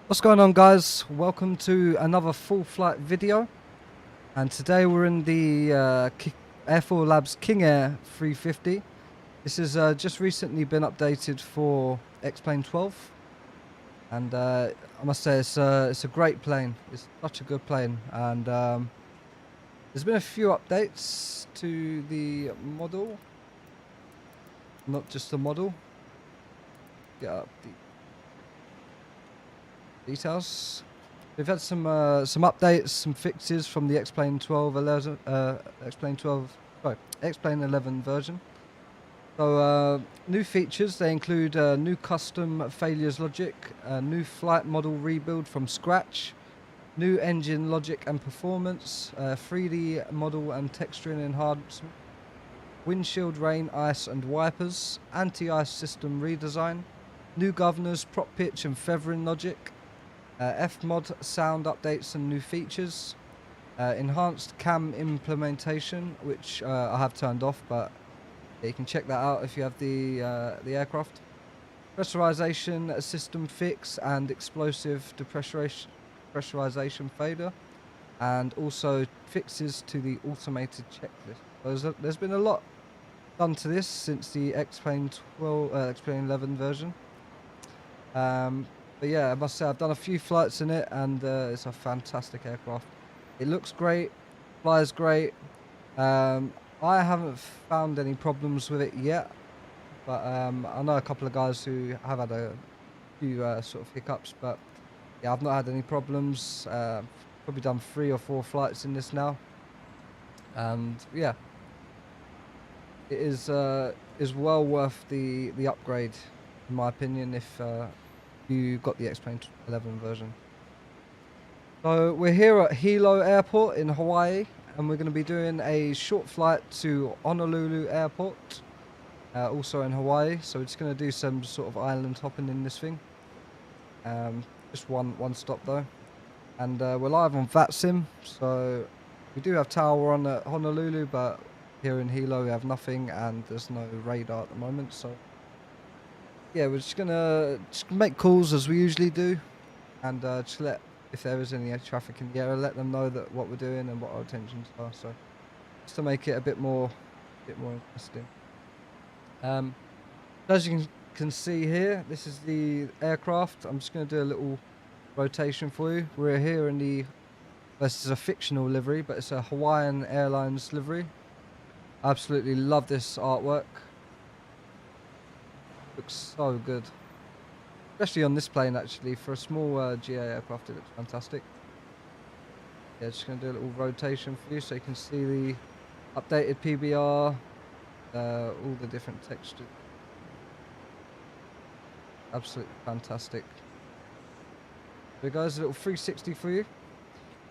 What's going on, guys? Welcome to another full flight video, and today we're in the AirFoilLabs King Air 350. This has just recently been updated for X-Plane 12, and I must say it's a great plane. It's such a good plane, and there's been a few updates to the model, not just the model. Get up the details. We've had some updates, some fixes from the X-Plane 12, X-Plane 11 version. So new features, they include new custom failures logic, new flight model rebuild from scratch, new engine logic and performance, 3D model and texturing enhancement, windshield rain, ice and wipers, anti-ice system redesign, new governors, prop pitch and feathering logic, Fmod sound updates and new features, enhanced cam implementation, which I have turned off, but you can check that out if you have the aircraft. Pressurization system fix and explosive depressurization failure, and also fixes to the automated checklist. There's been a lot done to this since the X-Plane 11 version. But yeah, I must say I've done a few flights in it, and it's a fantastic aircraft. It looks great, flies great. I haven't found any problems with it yet, but I know a couple of guys who have had a few sort of hiccups, but yeah, I've not had any problems. Probably done 3 or 4 flights in this now, and yeah, it is well worth the upgrade, in my opinion, if you got the X-Plane 11 version. So we're here at Hilo Airport in Hawaii, and we're going to be doing a short flight to Honolulu Airport, also in Hawaii. So we're just going to do some sort of island hopping in this thing. Just one stop though, and we're live on VATSIM. So we do have tower on at Honolulu, but here in Hilo we have nothing, and there's no radar at the moment. So yeah, we're just gonna make calls as we usually do, and just let, if there is any traffic in the area, let them know that what we're doing and what our intentions are. So just to make it a bit more interesting. As you can see here, this is the aircraft. I'm just going to do a little rotation for you. We're here in the, this is a fictional livery, but it's a Hawaiian Airlines livery. I absolutely love this artwork. Looks so good, especially on this plane. Actually, for a small GA aircraft, it looks fantastic. Yeah, just gonna do a little rotation for you so you can see the updated PBR, all the different textures. Absolutely fantastic. There goes a little 360 for you.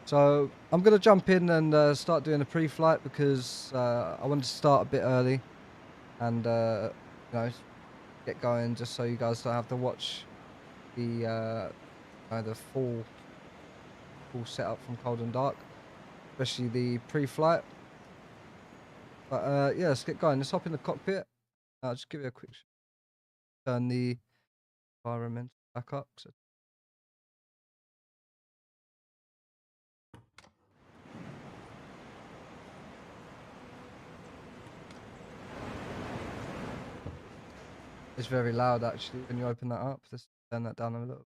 So I'm gonna jump in and start doing a pre-flight because I wanted to start a bit early and you know, get going, just so you guys don't have to watch the full setup from cold and dark, especially the pre-flight. But yeah, let's get going. Let's hop in the cockpit. I'll just give you a quick turn the environment back up. So it's very loud actually when you open that up. Let's turn that down a little.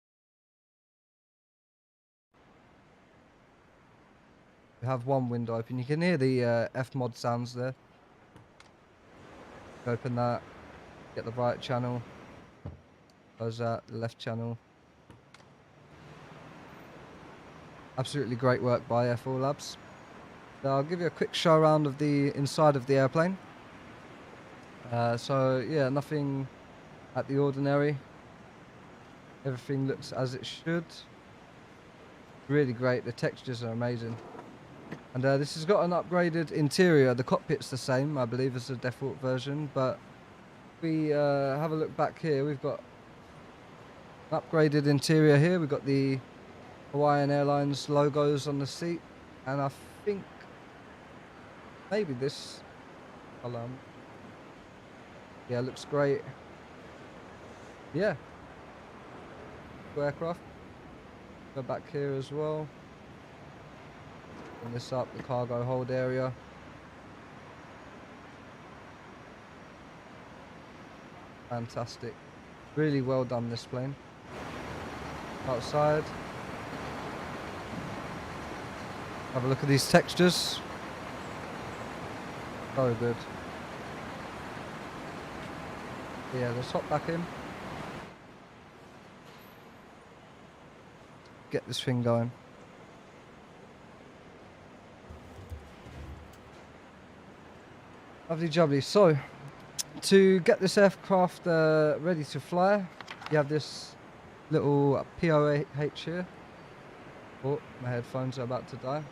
We have one window open. You can hear the Fmod sounds there. Open that, get the right channel, close that, the left channel. Absolutely great work by AirFoilLabs. So I'll give you a quick show around of the inside of the airplane. So yeah, nothing at the ordinary. Everything looks as it should. Really great. The textures are amazing. And this has got an upgraded interior. The cockpit's the same, I believe, as the default version. But we have a look back here. We've got an upgraded interior here. We've got the Hawaiian Airlines logos on the seat. And I think maybe this colour. Yeah, looks great. Yeah. Aircraft. Go back here as well. Bring this up, the cargo hold area. Fantastic. Really well done, this plane. Outside. Have a look at these textures. So good. Yeah, let's hop back in. Get this thing going. Lovely jubbly. So, to get this aircraft ready to fly, you have this little POH here. Oh, my headphones are about to die.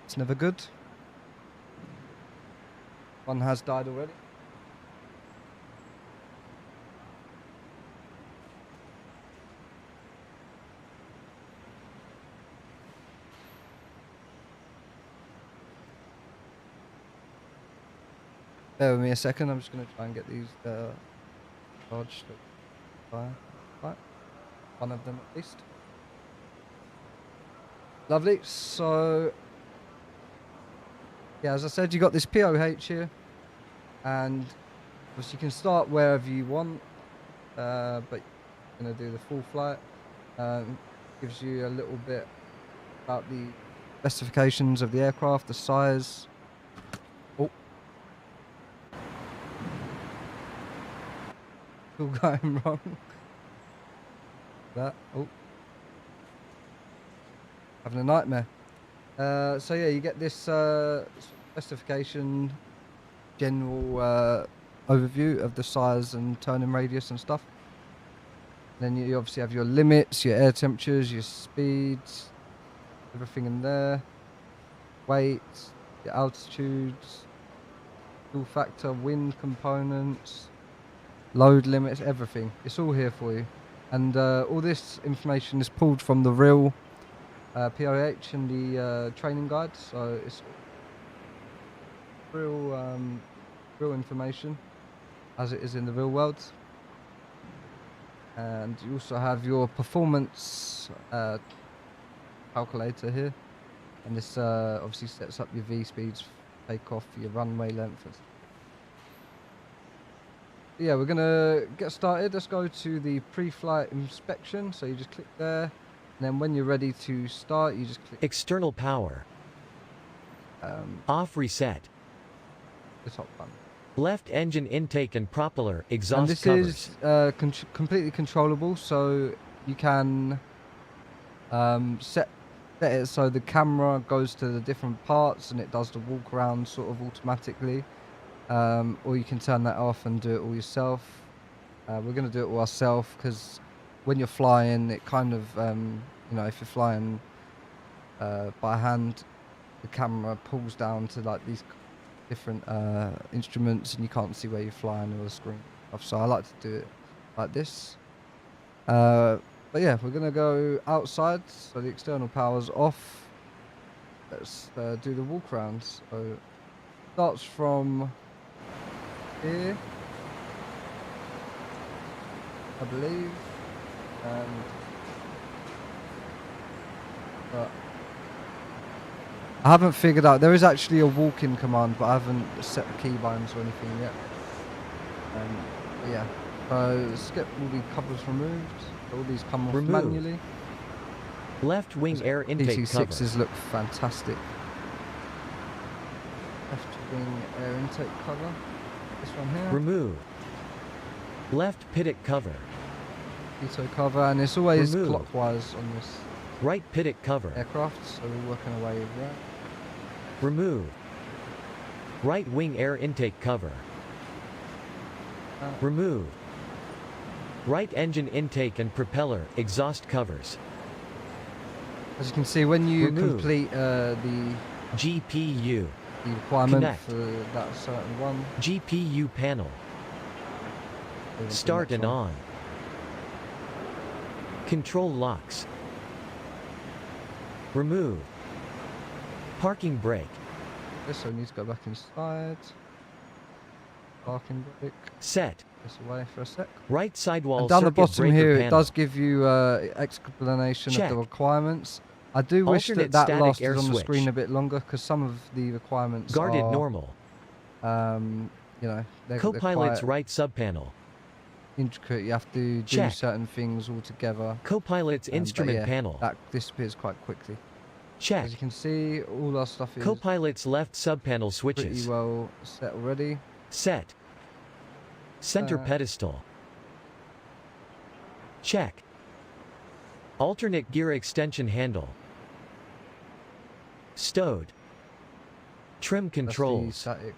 It's never good. One has died already. Bear with me a second, I'm just going to try and get these charged. Right. One of them at least. Lovely. So, yeah, as I said, you got this POH here. And obviously you can start wherever you want. But you're going to do the full flight. Gives you a little bit about the specifications of the aircraft, the size. Oh. All going wrong. That. Oh. Having a nightmare. So yeah, you get this specification, general overview of the size and turning radius and stuff. Then you obviously have your limits, your air temperatures, your speeds, everything in there. Weight, your altitudes, fuel factor, wind components, load limits, everything. It's all here for you. And all this information is pulled from the real POH and the training guide. So it's real information as it is in the real world. And you also have your performance calculator here, and this obviously sets up your V speeds, takeoff, your runway length. Yeah, we're gonna get started. Let's go to the pre-flight inspection. So you just click there, and then when you're ready to start, you just click external power. Off reset. The top button. Left engine intake and propeller exhaust And this covers. is completely controllable, so you can set it so the camera goes to the different parts and it does the walk around sort of automatically, or you can turn that off and do it all yourself. We're going to do it all ourselves because when you're flying, it kind of you know, if you're flying by hand, the camera pulls down to like these different instruments and you can't see where you're flying or the screen stuff. So I like to do it like this. But yeah, we're gonna go outside, so the external power's off. Let's do the walk around. So it starts from here, I believe, and but I haven't figured out. There is actually a walk-in command, but I haven't set the keybinds or anything yet. But yeah, so skip all the covers removed. All these come off manually. Left wing air intake PT6s cover. look fantastic. Left wing air intake cover. This one here. Remove. Left pitot cover. PHTO cover, and it's always Remove. clockwise on this Right pitot cover. aircraft, so we're working away with that. Remove. Right wing air intake cover. Remove. Right engine intake and propeller exhaust covers. As you can see, when you Remove. complete the GPU. requirement Connect. for that certain one, GPU panel. go to the Start next and one. on. Control locks. Remove. Parking brake. This one needs to go back inside. Parking brake. Set. this away for a sec. Right sidewall And down the circuit bottom breaker here, panel. it does give you explanation of Check. the requirements. I do wish Alternate that static lasted air on the switch. screen a bit longer, because some of the requirements Guarded are, normal. you know, they're Co-pilot's quite right subpanel. intricate. You have to do Check. certain things all together. Co-pilot's instrument panel. That disappears quite quickly. Check. As you can see, all our stuff is Co-pilot's left subpanel switches. pretty well set already. Set. Center pedestal. Check. Alternate gear extension handle. Stowed. Trim That's the controls. static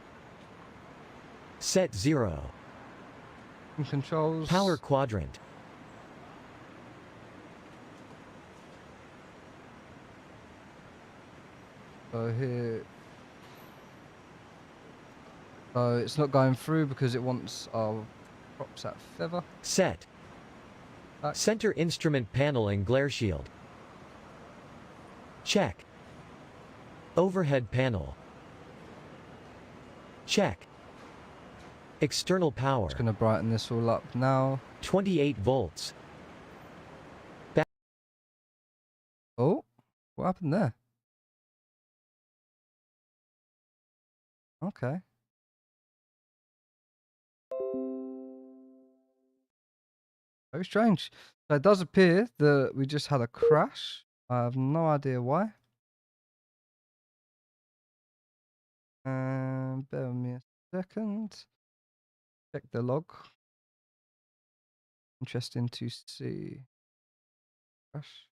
Set 0. controls. Power quadrant. So here, so it's not going through because it wants our props at feather. Set. Back. Center instrument panel and glare shield. Check. Overhead panel. Check. External power. Just going to brighten this all up now. 28 volts. Oh, what happened there? Okay. Very strange. So it does appear that we just had a crash. I have no idea why. Bear with me a second. Check the log. Interesting to see. Crash.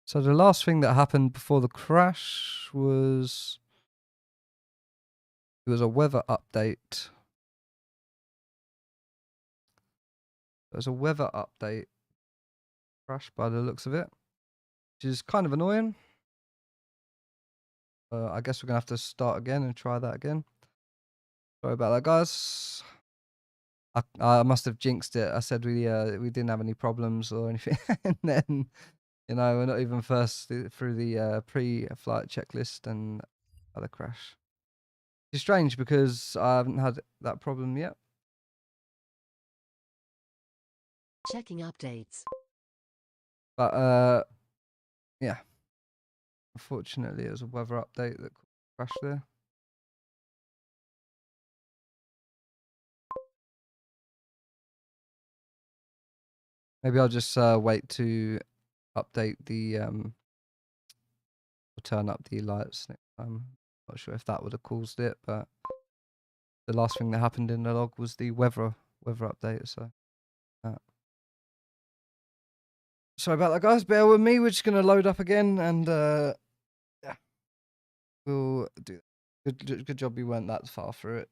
So the last thing that happened before the crash was it was a weather update. There was a weather update crash by the looks of it, which is kind of annoying. I guess we're gonna have to start again and try that again. Sorry about that, guys. I must have jinxed it. I said we didn't have any problems or anything, and then we're not even first through the pre-flight checklist and other crash. It's strange because I haven't had that problem yet. Checking updates. But yeah. Unfortunately, it was a weather update that crashed there. Maybe I'll just wait to update the or turn up the lights next time. Not sure if that would have caused it, but the last thing that happened in the log was the weather update. So sorry about that, guys. Bear with me. We're just gonna load up again, and yeah, we'll do. Good job we weren't that far through it.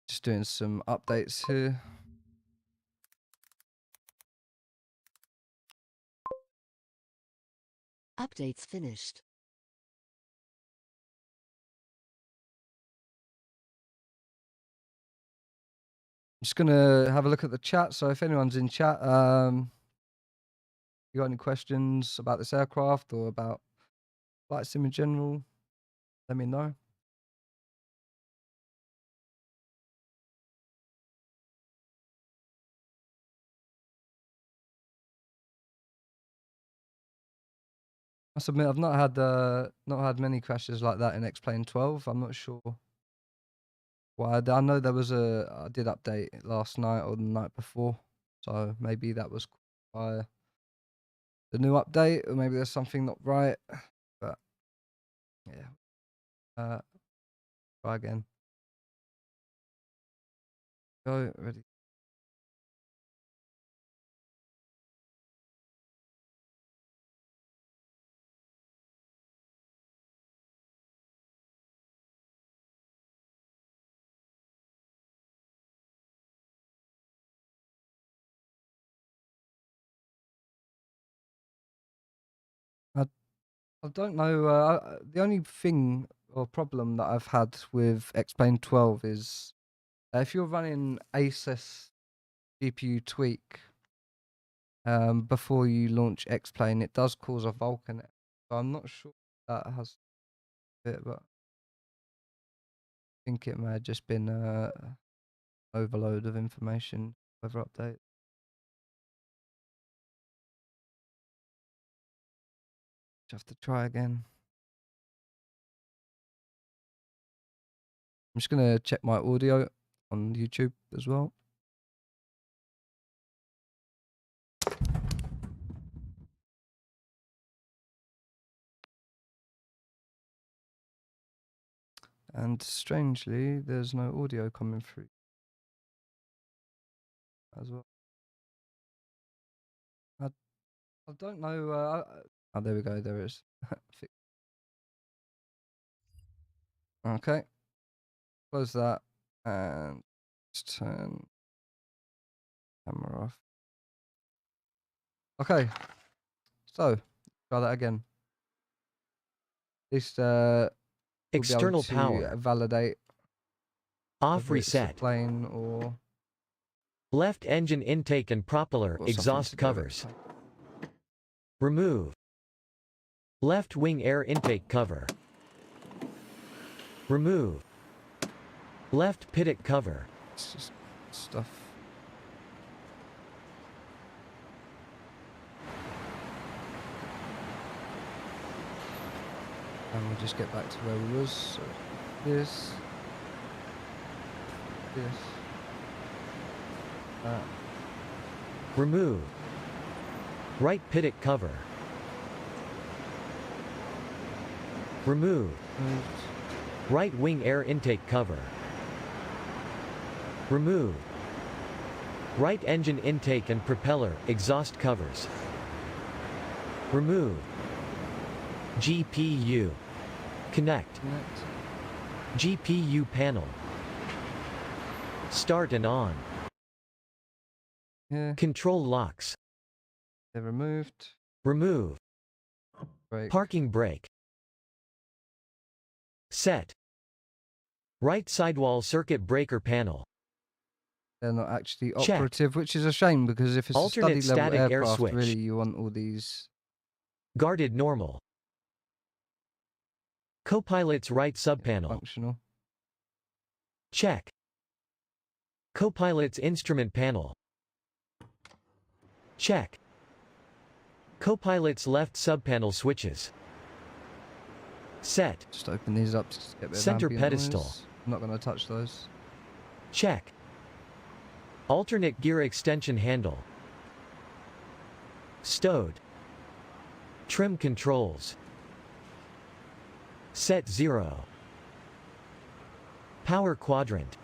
Just doing some updates here. Updates finished. I'm just gonna have a look at the chat. So if anyone's in chat, you got any questions about this aircraft or about flight sim in general, let me know. I submit I've not had many crashes like that in X-Plane 12. I'm not sure why. I know there was I did update it last night or the night before, so maybe that was by the new update, or maybe there's something not right. But yeah, try again. Go ready. I don't know. The only thing or problem that I've had with X-Plane 12 is if you're running ASUS GPU tweak before you launch X-Plane, it does cause a Vulkan. So I'm not sure that has it, but I think it may have just been overload of information. Weather update. Just have to try again. I'm just gonna check my audio on YouTube as well. And strangely, there's no audio coming through as well. I don't know. Oh, there we go. There it is. Okay. Close that and let's turn camera off. Okay. So try that again. At least we'll be able External to power. validate Off whether it's a reset. plane or Left engine intake and propeller something to exhaust do with covers. X-Plane. Remove. Left wing air intake cover. Remove. Left pitot cover. It's just stuff. And we'll just get back to where we was. So this. That. Remove. Right pitot cover. Remove. Moved. Right wing air intake cover. Remove. Right engine intake and propeller exhaust covers. Remove. GPU. Connect. Connect. GPU panel. Start and on. Yeah. Control locks. They're removed. Remove. Brake. Parking brake. Set. Right sidewall circuit breaker panel. They're not actually Check. operative, which is a shame because if it's Alternate a study level static air aircraft, switch. really you want all these. Guarded normal. Copilot's right subpanel. Functional. Check. Copilot's instrument panel. Check. Copilot's left subpanel switches. Set. Just open these up to get a bit of Center ambient pedestal. noise. I'm not going to touch those. Check. Alternate gear extension handle. Stowed. Trim controls. Set 0. Power quadrant.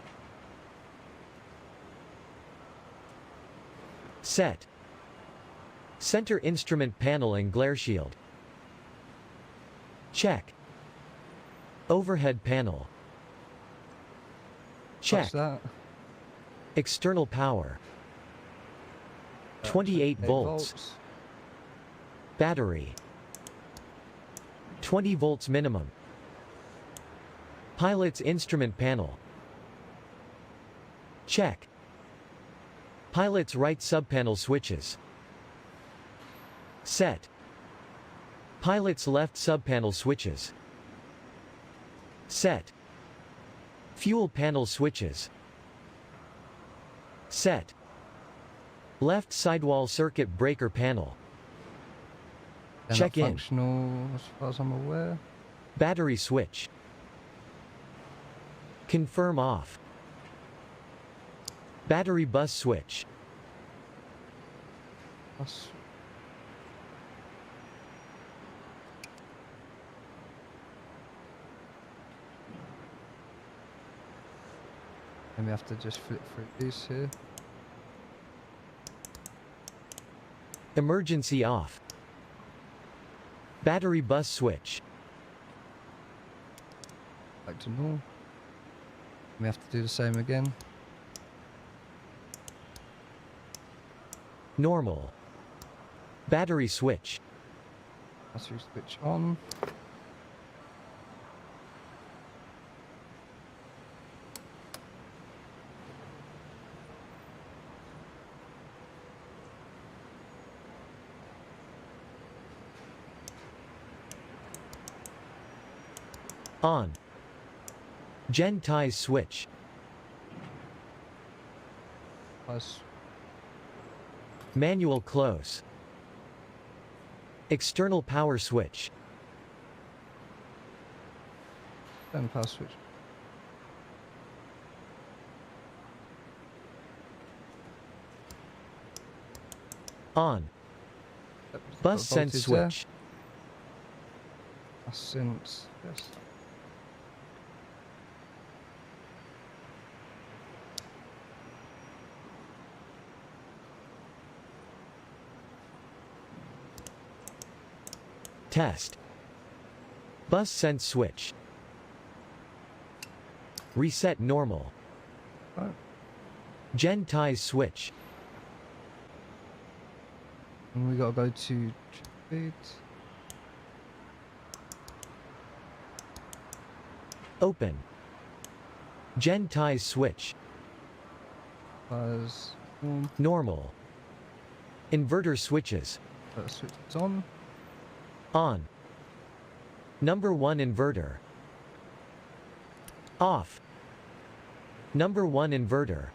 Set. Center instrument panel and glare shield. Check. Overhead panel. Check. Touch that. External power. 28 volts. Battery. 20 volts minimum. Pilot's instrument panel. Check. Pilot's right subpanel switches. Set. Pilot's left subpanel switches. Set. Fuel panel switches. Set. Left sidewall circuit breaker panel. They're Check not in. functional as far as I'm aware. Battery switch. Confirm off. Battery bus switch. That's... And we have to just flip through these here. Emergency off. Battery bus switch. Back to normal. We have to do the same again. Normal. Battery switch. Battery switch on. On. Gen ties switch. Plus Manual close. External power switch. then power switch. On. Yep, Bus got sense voltage there. switch. Bus sense. Yes. Test. Bus sense switch. Reset normal. Right. Gen ties switch. And we gotta go to feed. Open. Gen ties switch. As on. Normal. Inverter switches. Switch is on. On. Number 1 inverter. Off. Number 1 inverter.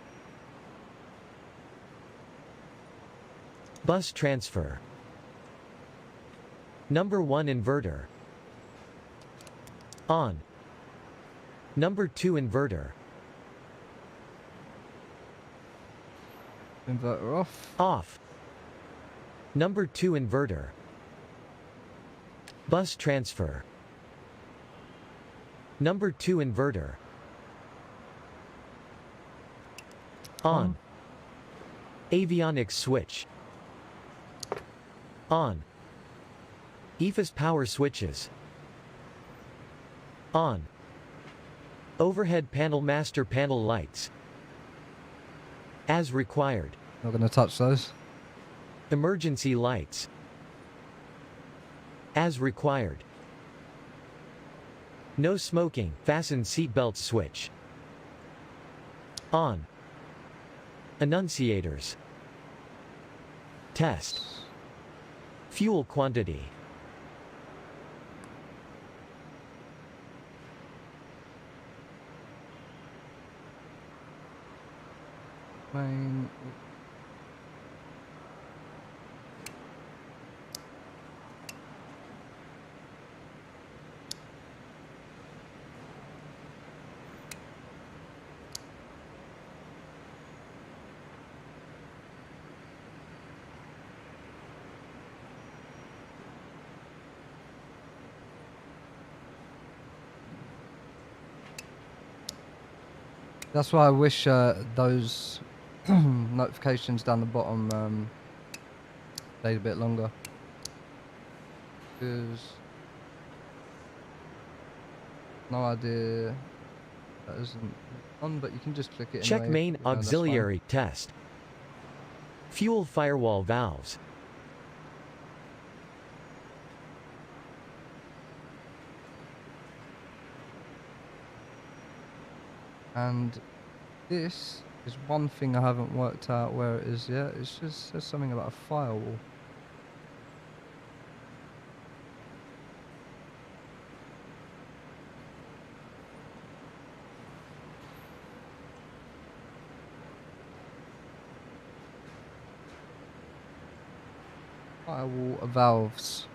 Bus transfer. Number 1 inverter. On. Number 2 inverter. Inverter off. Off. Number 2 inverter. Bus transfer. Number 2 inverter. On. Avionics switch. On. EFIS power switches. On. Overhead panel master panel lights. As required. Not gonna touch those. Emergency lights. As required. No smoking, fasten seatbelt switch. On. Annunciators. Test. Fuel quantity. Main. That's why I wish those notifications down the bottom stayed a bit longer. Because no idea that isn't on, but you can just click it. Check anyway. main That's fine. auxiliary test. Fuel firewall valves. And this is one thing I haven't worked out where it is yet. It just says something about a firewall. Firewall valves.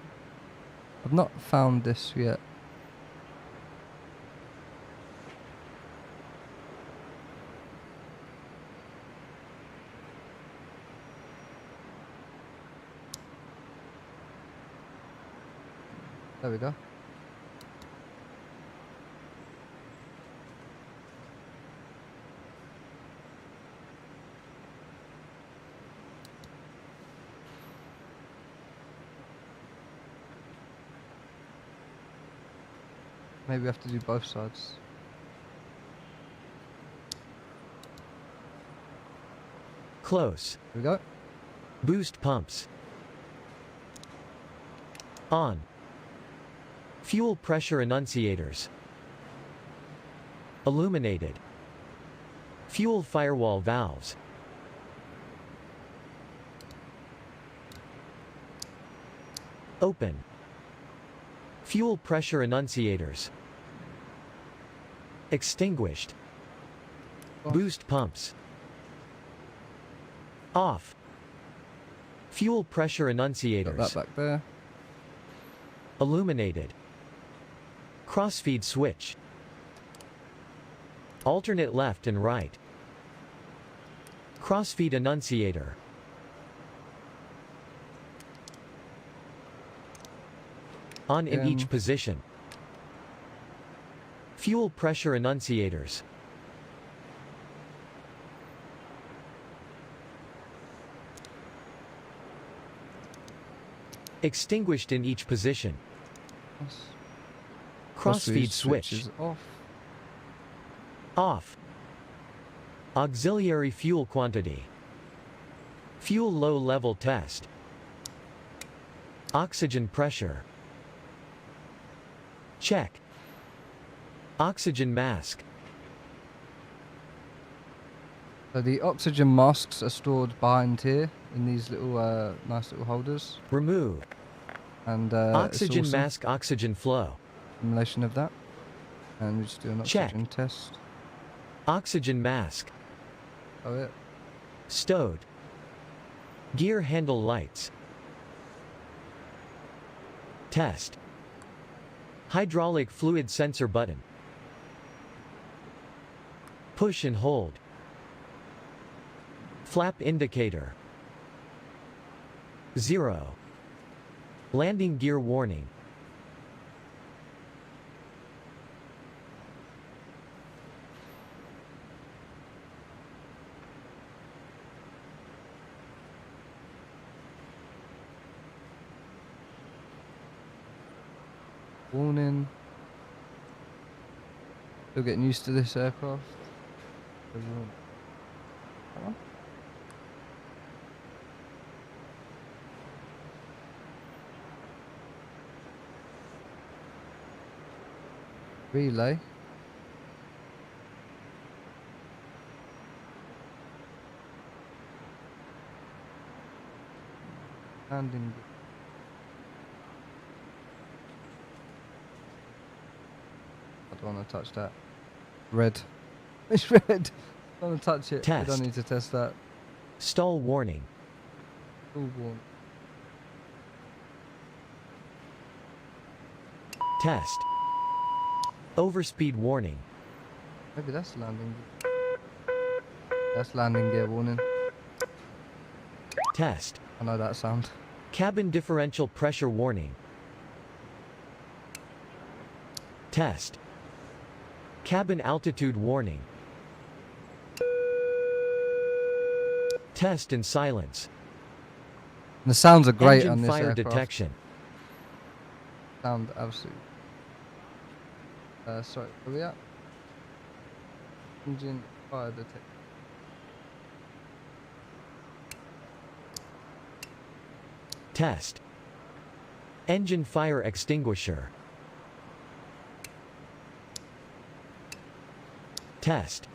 I've not found this yet. There we go. Maybe we have to do both sides. Close. Here we go. Boost pumps. On. Fuel pressure annunciators. Illuminated. Fuel firewall valves. Open. Fuel pressure annunciators. Extinguished. Boost pumps. Off. Fuel pressure Got annunciators. that back there. Illuminated. Crossfeed switch. Alternate left and right. Crossfeed annunciator. On in each position. Fuel pressure annunciators. Extinguished in each position. Crossfeed switch. Is off. Off. Auxiliary fuel quantity. Fuel low level test. Oxygen pressure. Check. Oxygen mask. So the oxygen masks are stored behind here in these little nice little holders. Remove. And Oxygen it's awesome. mask oxygen flow. Simulation of that. And we just do an Check. oxygen test. Oxygen mask. Oh yeah. Stowed. Gear handle lights. Test. Hydraulic fluid sensor button. Push and hold. Flap indicator. 0. Landing gear warning. Warning. Still getting used to this aircraft. Come on. Relay. Landing. I don't want to touch that. Red. It's red. I don't want to touch it. Test. I don't need to test that. Stall warning. Full warm. Test. Overspeed warning. Maybe that's landing. That's landing gear warning. Test. I know that sound. Cabin differential pressure warning. Test. Cabin altitude warning. Test in silence. And the sounds are great Engine on this fire aircraft. detection. Sound absolutely. Sorry, where we at? Engine fire detection. Test. Engine fire extinguisher. Test.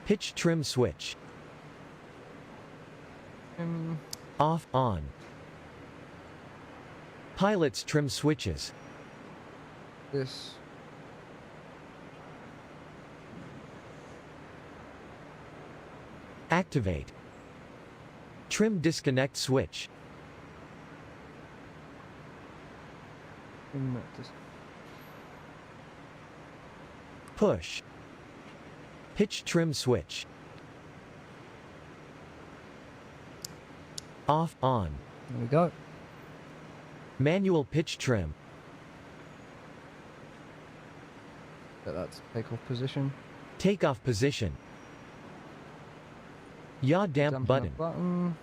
Pitch trim switch. Off, on. Pilot's trim switches. This. Activate. Trim disconnect switch. This. Push. Pitch trim switch. Off, on. There we go. Manual pitch trim. Get that to takeoff position. Takeoff position. Yaw damp Dampen button. up button.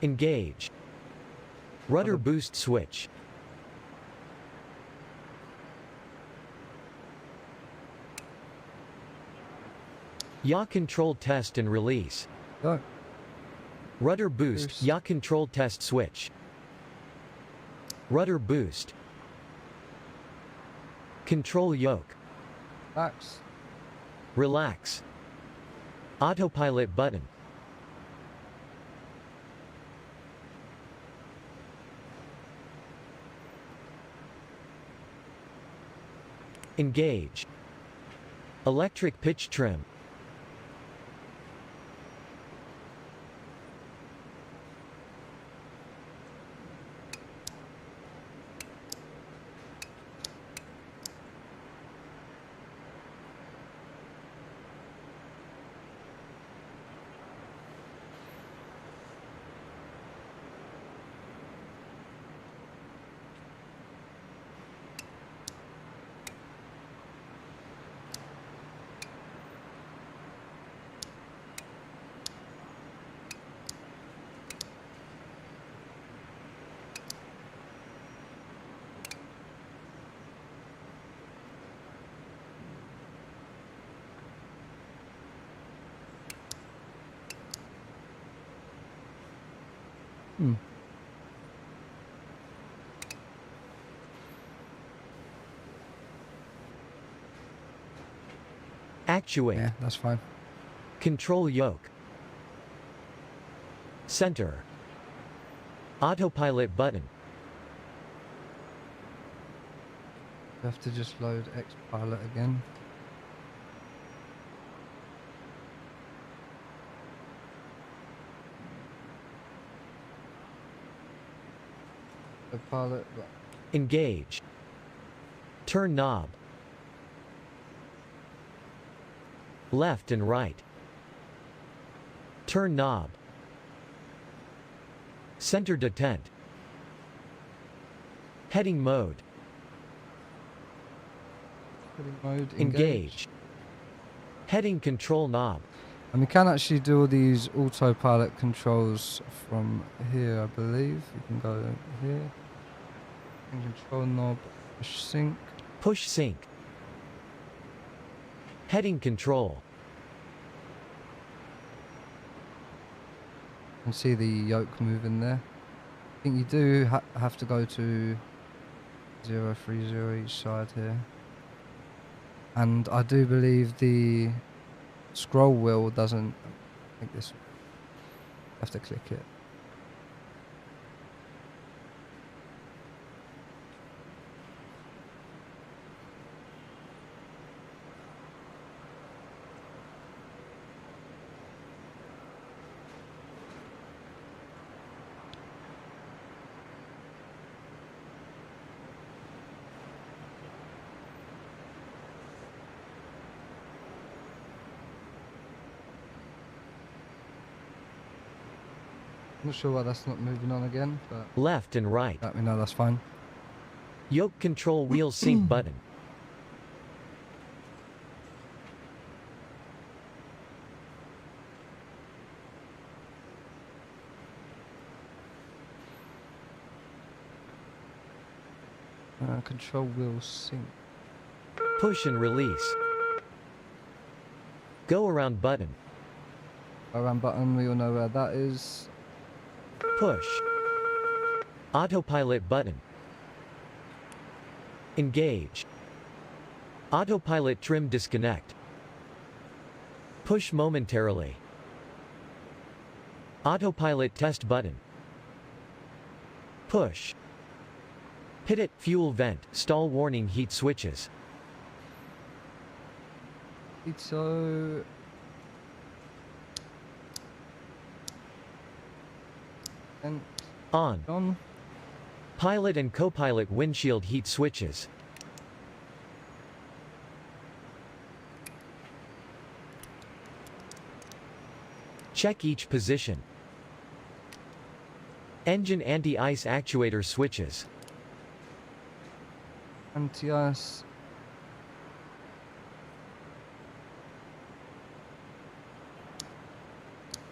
Engage. Rudder boost switch. Yaw control test and release. Go. Rudder boost, Boost. yaw control test switch. Rudder boost. Control yoke. Relax. Relax. Autopilot button. Engage. Electric pitch trim. Actuate. Yeah, that's fine. Control yoke. Center. Autopilot button. You have to just load Xpilot again. The pilot. Engage. Turn knob. Left and right. Turn knob. Center detent. Heading mode. Heading mode. Engage. Heading control knob. And we can actually do all these autopilot controls from here, I believe. You can go here. And control knob, push sync. Push sync. Heading control. You can see the yoke moving there. I think you do have to go to 030 each side here. And I do believe the scroll wheel doesn't. I think this. You have to click it. Not sure why that's not moving on again, but Left and right. let me know, that's fine. Yoke control wheel sync button. Control wheel sync. Push and release. Go around button. Around button, we all know where that is. Push. Autopilot button. Engage. Autopilot trim disconnect. Push momentarily. Autopilot test button. Push. Pitot fuel vent stall warning heat switches. So and On. Pilot and co-pilot windshield heat switches. Check each position. Engine anti-ice actuator switches. anti-ice.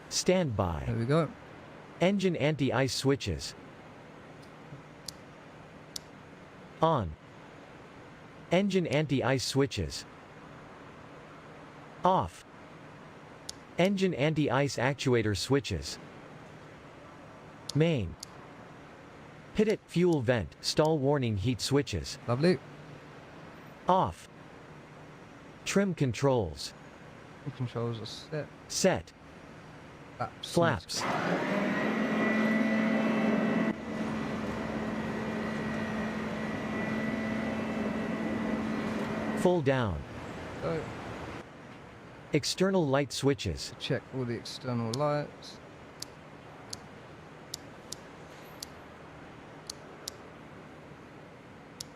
Standby. There we go. Engine anti-ice switches. On. Engine anti-ice switches. Off. Engine anti-ice actuator switches. Main. Pitot fuel vent, stall warning heat switches. Lovely. Off. Trim controls. The controls are set. Set. Flaps. Flaps. Full down. So, External light switches. check all the external lights.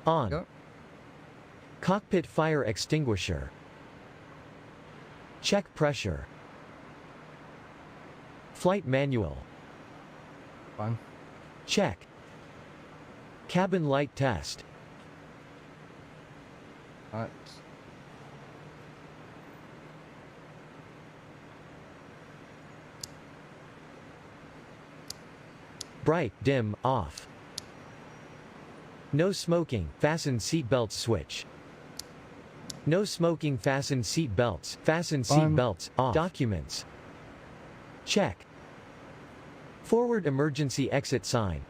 On. Go. Cockpit fire extinguisher. Check pressure. Flight manual. Fine. Check. Cabin light test. Right. Bright, dim, off. No smoking, fasten seat belts switch. No smoking, fasten seat belts, fasten seat Fine. belts, off. Documents. Check. Forward emergency exit sign.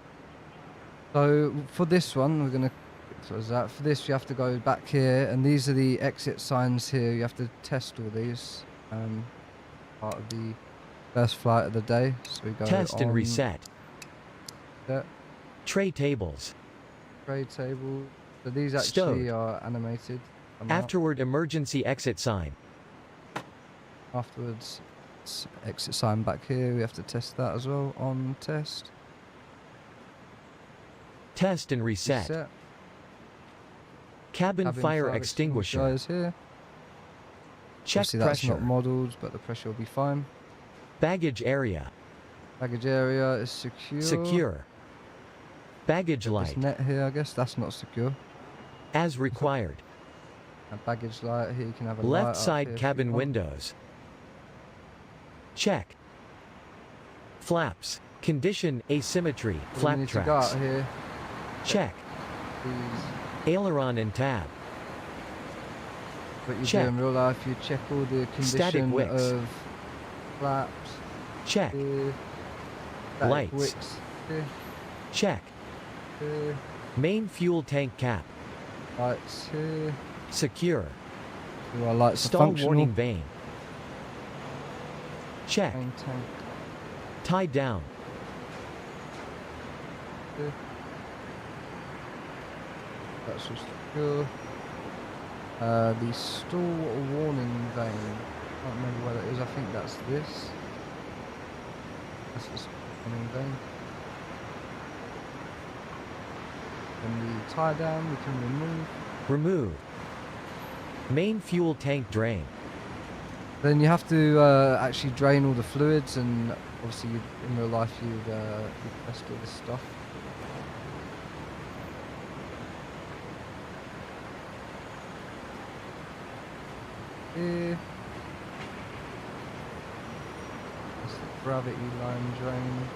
So for this one, we're gonna. So is that for this? You have to go back here, and these are the exit signs here. You have to test all these. Part of the first flight of the day. So we go Test and on, reset. set, Tray tables. tray table. So these actually Stowed. are animated. Come out. Afterward emergency exit sign. Afterwards, exit sign back here. We have to test that as well. On test. Test and reset. Reset. Cabin fire extinguisher. Guys here. Check Obviously that's pressure. not modelled, but the pressure will be fine. Baggage area. Baggage area is secure. Secure. Baggage This light. net here, I guess that's not secure. As required. A baggage light here, you can have a light Left up side here if cabin you want. windows. Check. Flaps. Condition asymmetry. What do we Flap need to go tracks. out here. Check. These, Aileron and tab. what you Check. do in real life, you check all the Static condition wicks. of flaps. Check. Here, static Lights. wicks. Here, Check. here, Main fuel tank cap. lights here. Secure. Do our lights are Stall functional. warning vane. Check. Main tank Tied down. here. That's just secure. The stall warning vane. I can't remember where that is. I think that's this. That's the stall warning vane. And the tie down we can remove. Remove. Main fuel tank drain. Then you have to actually drain all the fluids, and obviously in real life you'd test all this stuff. Here. That's the gravity line drain.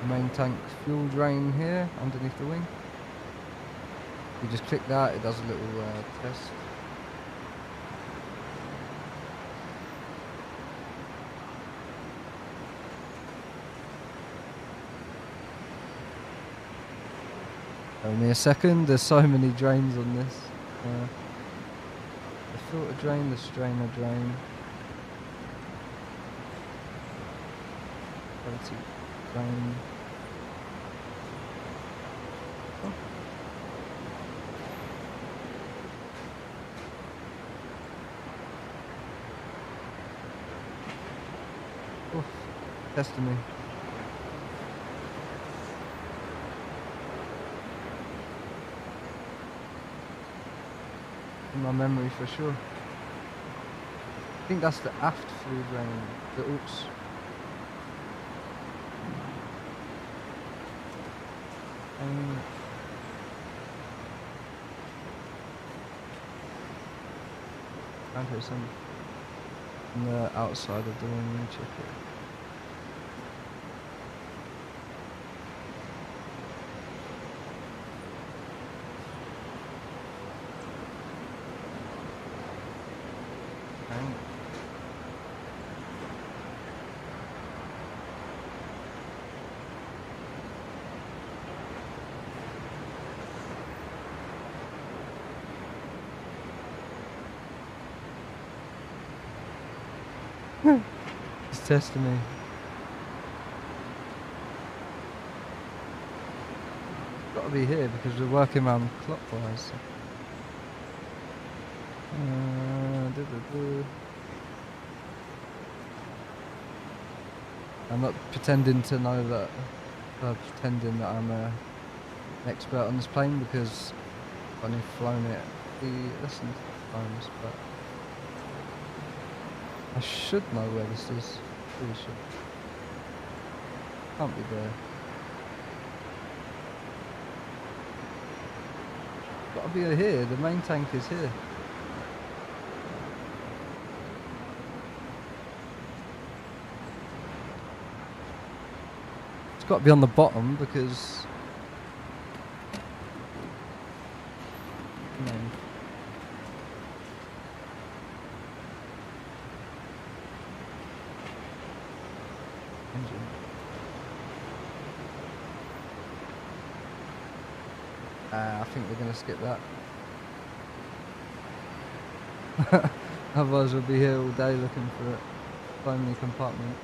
Main tank fuel drain here underneath the wing. You just click that, it does a little test. Only a second, there's so many drains on this. The filter drain, the strainer drain. Quality drain. Oh. Oof, testing me. In my memory for sure. I think that's the aft fuel drain, the oops. And here's some on the outside of the wing. Let me check it. He's testing me. Got to be here because we're working around clockwise. I'm not pretending to know that. Pretending that I'm an expert on this plane because I've only flown it less than times, but I should know where this is. Really should. Can't be there. Gotta be here. The main tank is here. It's got to be on the bottom because. No. Engine. I think we're going to skip that. Otherwise we'll be here all day looking for it. Find the compartment.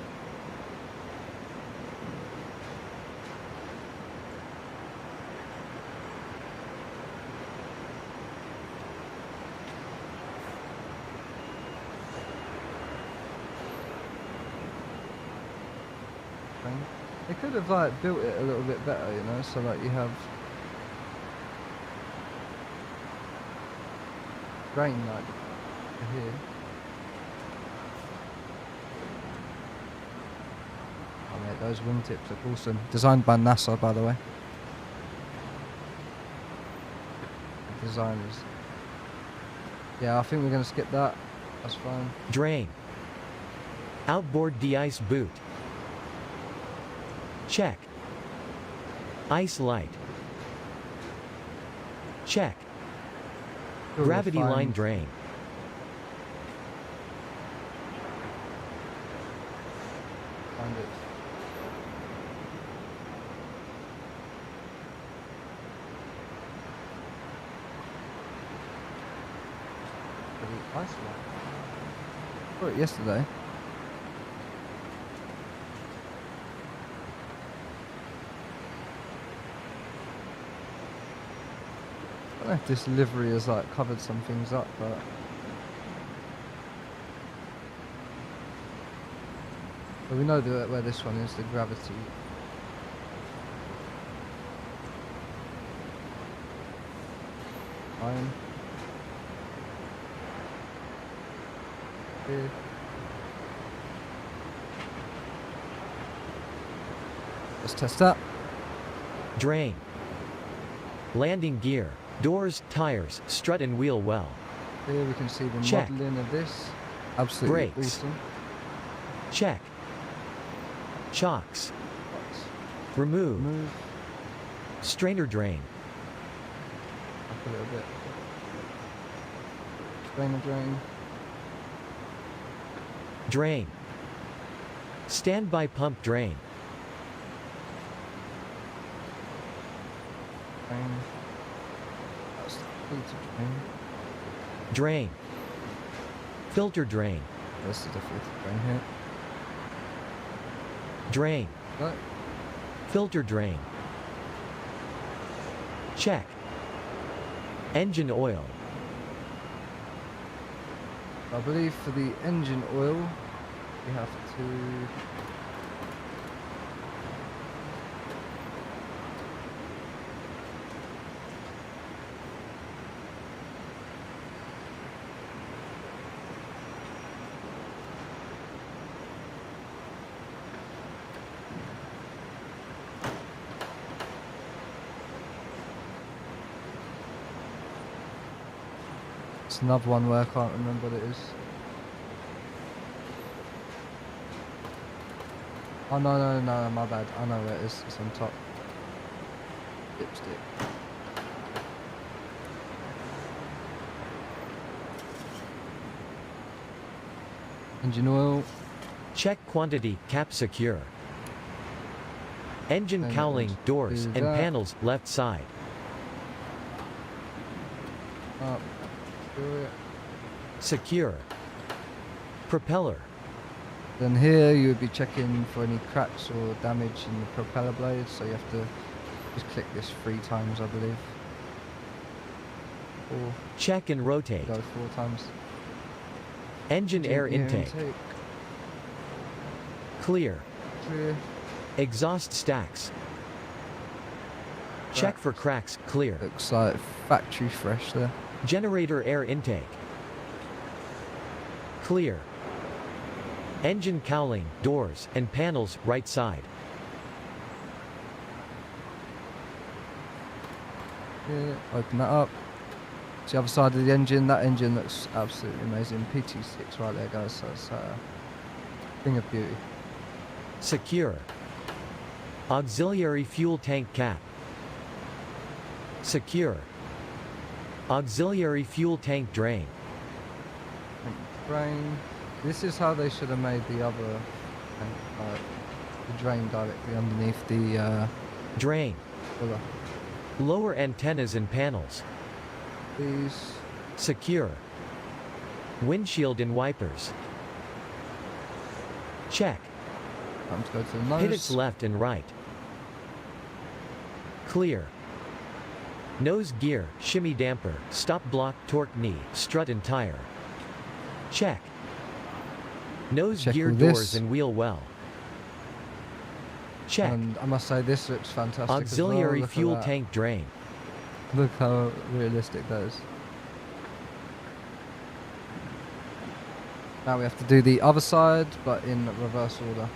They could have like built it a little bit better, you know, so like you have rain like here. Oh mate, those wingtips look awesome. Designed by NASA, by the way. The designers. Yeah, I think we're gonna skip that. That's fine. Drain. Outboard de-ice boot. Check. Ice light. Check. Sure, Gravity we'll line find- drain. Find it. The ice light. Saw it yesterday. I don't know if this livery has like covered some things up, but we know where this one is, the gravity. Iron. Here. Let's test that. Drain. Landing gear. Doors, tires, strut and wheel well. Here we can see the Check. modelling of this. Absolutely Brakes. awesome. Check. Chocks. Right. Remove. Move Strainer drain. up a little bit. Strainer drain. Drain. Standby pump drain. Drain. That's the filter drain. Drain. Filter drain. This is the filter drain here. Drain. Right. Filter drain. Check. Engine oil. I believe for the engine oil, we have to. It's another one where I can't remember what it is. Oh no, my bad. I know where it is. It's on top. Dipstick. Engine oil. Check quantity, cap secure. Engine Then cowling, let's doors, do and that. panels, left side. Up. Do it. Secure. Propeller. Then here you would be checking for any cracks or damage in the propeller blades, so you have to just click this 3 times, I believe. Or Check and rotate. go 4 times. Engine air intake. Clear. Clear. Exhaust stacks. Check for cracks. Clear. Looks like factory fresh there. Generator air intake. Clear. Engine cowling, doors, and panels, right side. Yeah, open that up. It's the other side of the engine. That engine looks absolutely amazing. PT6 right there, guys. So it's a thing of beauty. Secure. Auxiliary fuel tank cap. Secure. Auxiliary fuel tank drain. Drain. This is how they should have made the other the drain directly underneath the Drain. filler. Lower antennas and panels. These. Secure. Windshield and wipers. Check. Time to go to the nose. Hit its left and right. Clear. Nose gear, shimmy damper, stop block, torque knee, strut and tire. Check. Nose Check gear all doors this. and wheel well. Check. And I must say this looks fantastic. Auxiliary as well. Look at fuel that. tank drain. Look how realistic that is. Now we have to do the other side, but in reverse order.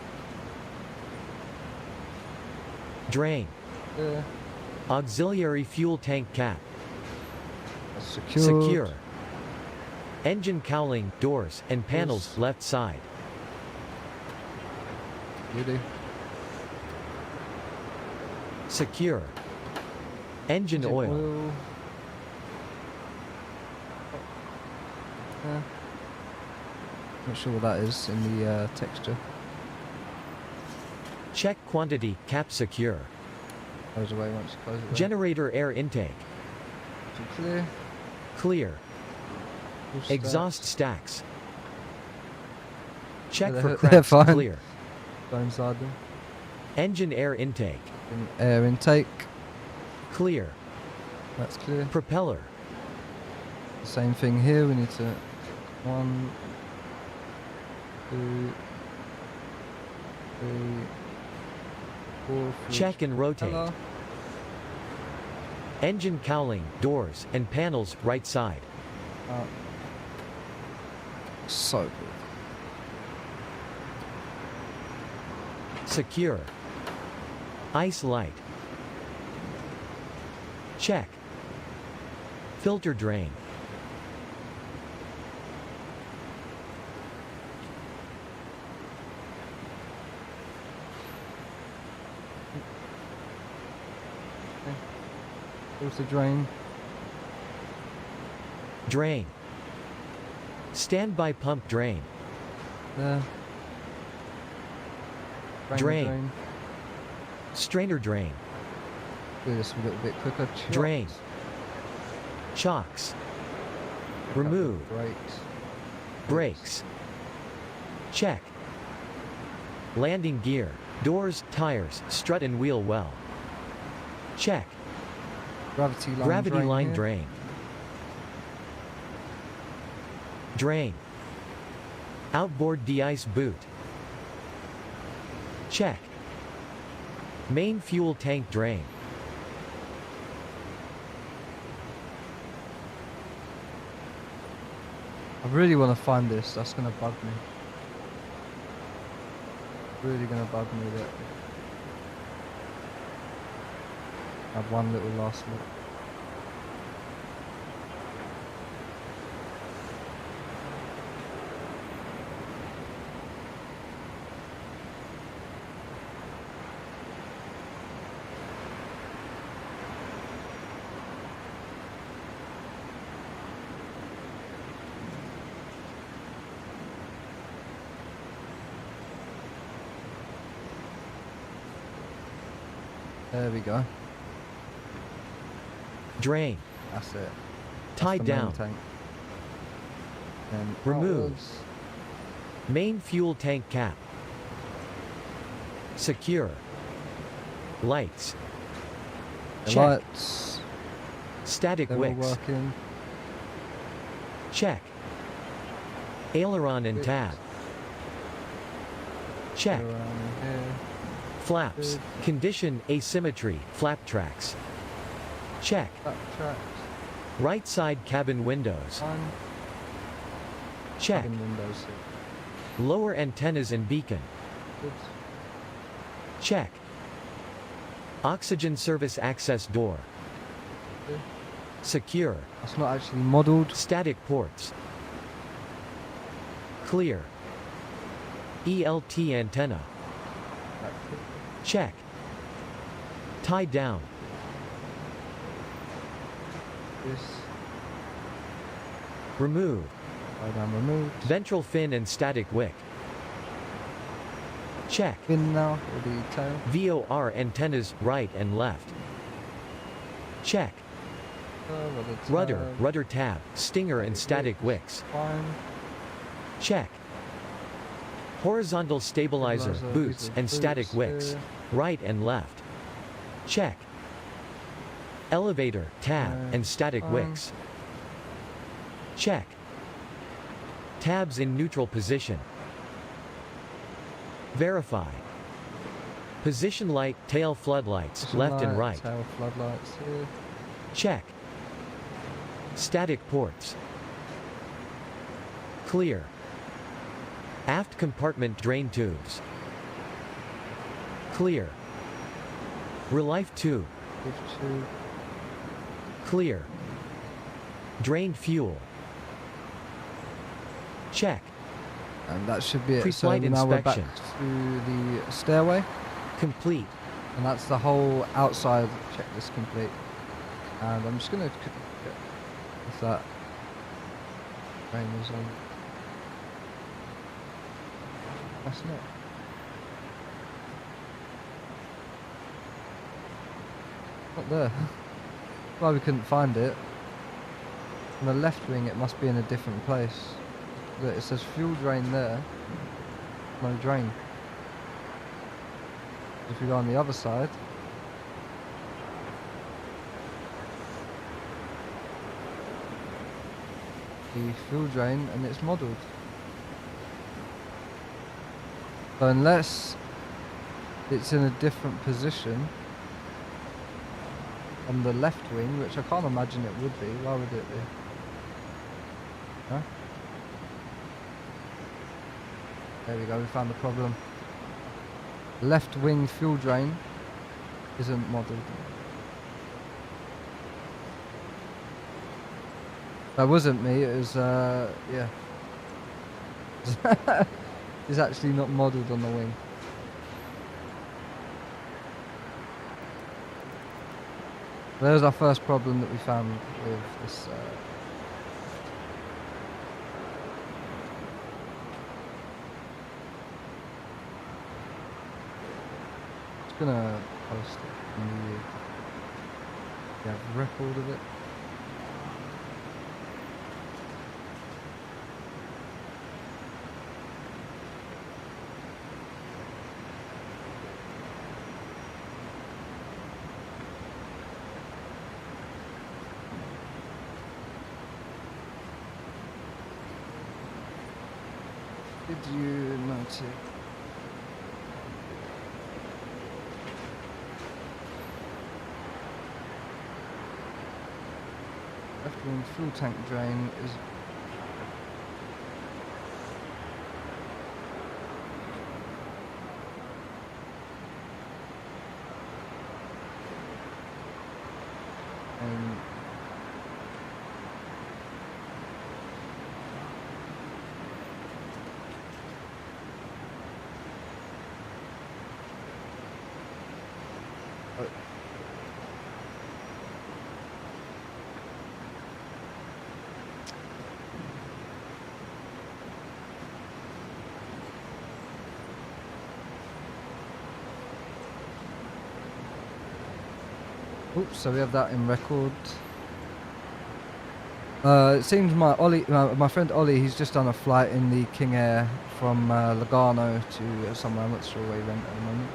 Drain. Yeah. Auxiliary fuel tank cap. That's secured. Secure. Engine cowling, doors, and panels, Yes. left side. Beauty. Secure. Engine oil. Yeah. Not sure what that is in the texture. Check quantity, cap secure. Goes away once you close it. there. Generator air intake. Too clear. Clear. Full stacks. Exhaust stacks. Check Yeah, for they're cracks. fine. Clear. Go inside them. Engine air intake. Air intake. Clear. That's clear. Propeller. Same thing here. We need to 1, 2, 3, 4. Check and rotate. Hello. Engine cowling, doors, and panels, right side. So good. Secure. Ice light. Check. Filter drain. Filter drain. Drain. Standby pump drain. There. Drain. Strainer drain. Do this a little bit quicker. Drain. Chocks. Remove. Brakes. Brakes. Check. Landing gear. Doors, tires, strut and wheel well. Check. Gravity line. Gravity line here. drain. Drain. Outboard de-ice boot. Check. Main fuel tank drain. I really want to find this. That's gonna bug me. Really gonna bug me that I have one little last look. There we go. Drain. That's it. Tie That's the main down. tank. And Remove. outwards. Main fuel tank cap. Secure. Lights. The Check. lights, Static they're all wicks. working. Check. Aileron and Wicks. tab. Check. Go around here. Flaps. Good. Condition asymmetry. Flap tracks. Check. Back tracks. Right side cabin windows. Fine. Check. Cabin windows here. Lower antennas and beacon. Good. Check. Oxygen service access door. Good. Secure. That's not actually modelled. Static ports. Clear. ELT antenna. Check. Tie down. This. Remove. Tie down, removed. Ventral fin and static wick. Check. Fin now, or the tail. VOR antennas right and left. Check. Rudder, rudder tab, stinger and static wicks. Fine. Check. Horizontal stabilizer, Stabilizer, boots these are and static boots wicks. here. Right and left. Check. Elevator, tab and static fine. wicks. Check. Tabs in neutral position. Verify. Position light, tail floodlights, Position left and light, right. Tail floodlights here. Check. Static ports. Clear. Aft compartment drain tubes. Clear. Relief tube. Lift tube. Clear. Drain fuel. Check. And that should be it. So Pre-flight now we're back inspection. to the stairway. Complete. And that's the whole outside checklist complete. And I'm just going to check if that frame is on. That's not. Not there. Well, we couldn't find it. On the left wing, it must be in a different place. Look, it says fuel drain there. No drain. If we go on the other side, the fuel drain, and it's modelled. So unless it's in a different position on the left wing, which I can't imagine it would be, why would it be? Huh? There we go, we found the problem. Left wing fuel drain isn't modelled. That wasn't me, it was, yeah. It's actually not modelled on the wing. There's our first problem that we found with this. Just gonna post it in the record of it. Did you note it? Left wing fuel tank drain is and oops, so we have that in record. It seems my friend Ollie, he's just done a flight in the King Air from Lugano to somewhere. I'm not sure where he went at the moment.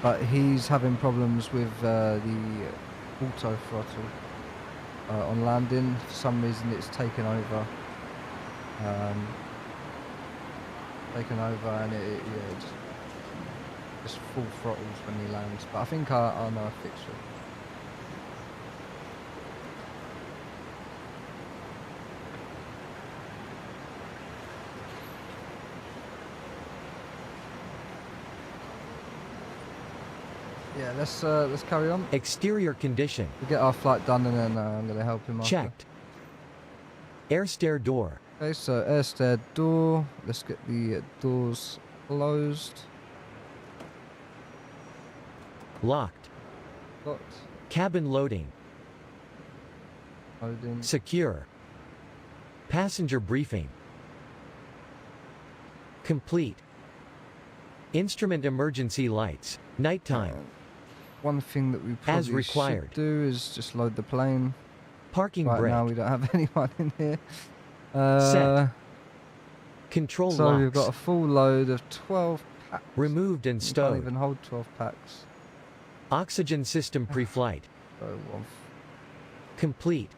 But he's having problems with the auto throttle on landing. For some reason, it's taken over. And it just full throttles when he lands. But I think I know a fix for it. Yeah, let's carry on. Exterior condition. We'll get our flight done and then I'm going to help him after. Checked. Air stair door. Okay, so air stair door. Let's get the doors closed. Locked. Locked. Cabin loading. Loading. Secure. Passenger briefing. Complete. Instrument emergency lights. Nighttime. One thing that we probably As required. should do is just load the plane. Parking Right brake. now we don't have anyone in here. Set. Control So locks. we've got a full load of 12 packs. Removed and We can't stowed. even hold 12 packs. Oxygen system pre-flight. So Complete.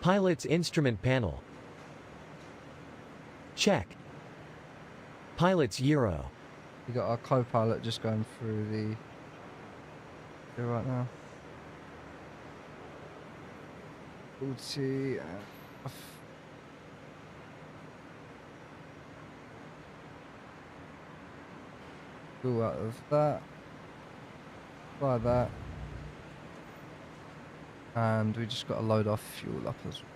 Pilot's instrument panel. Check. Pilot's gyro. we got our co-pilot just going through the here right now. 40 off. Go out of that. Fly that. And we just got to load our fuel up as well.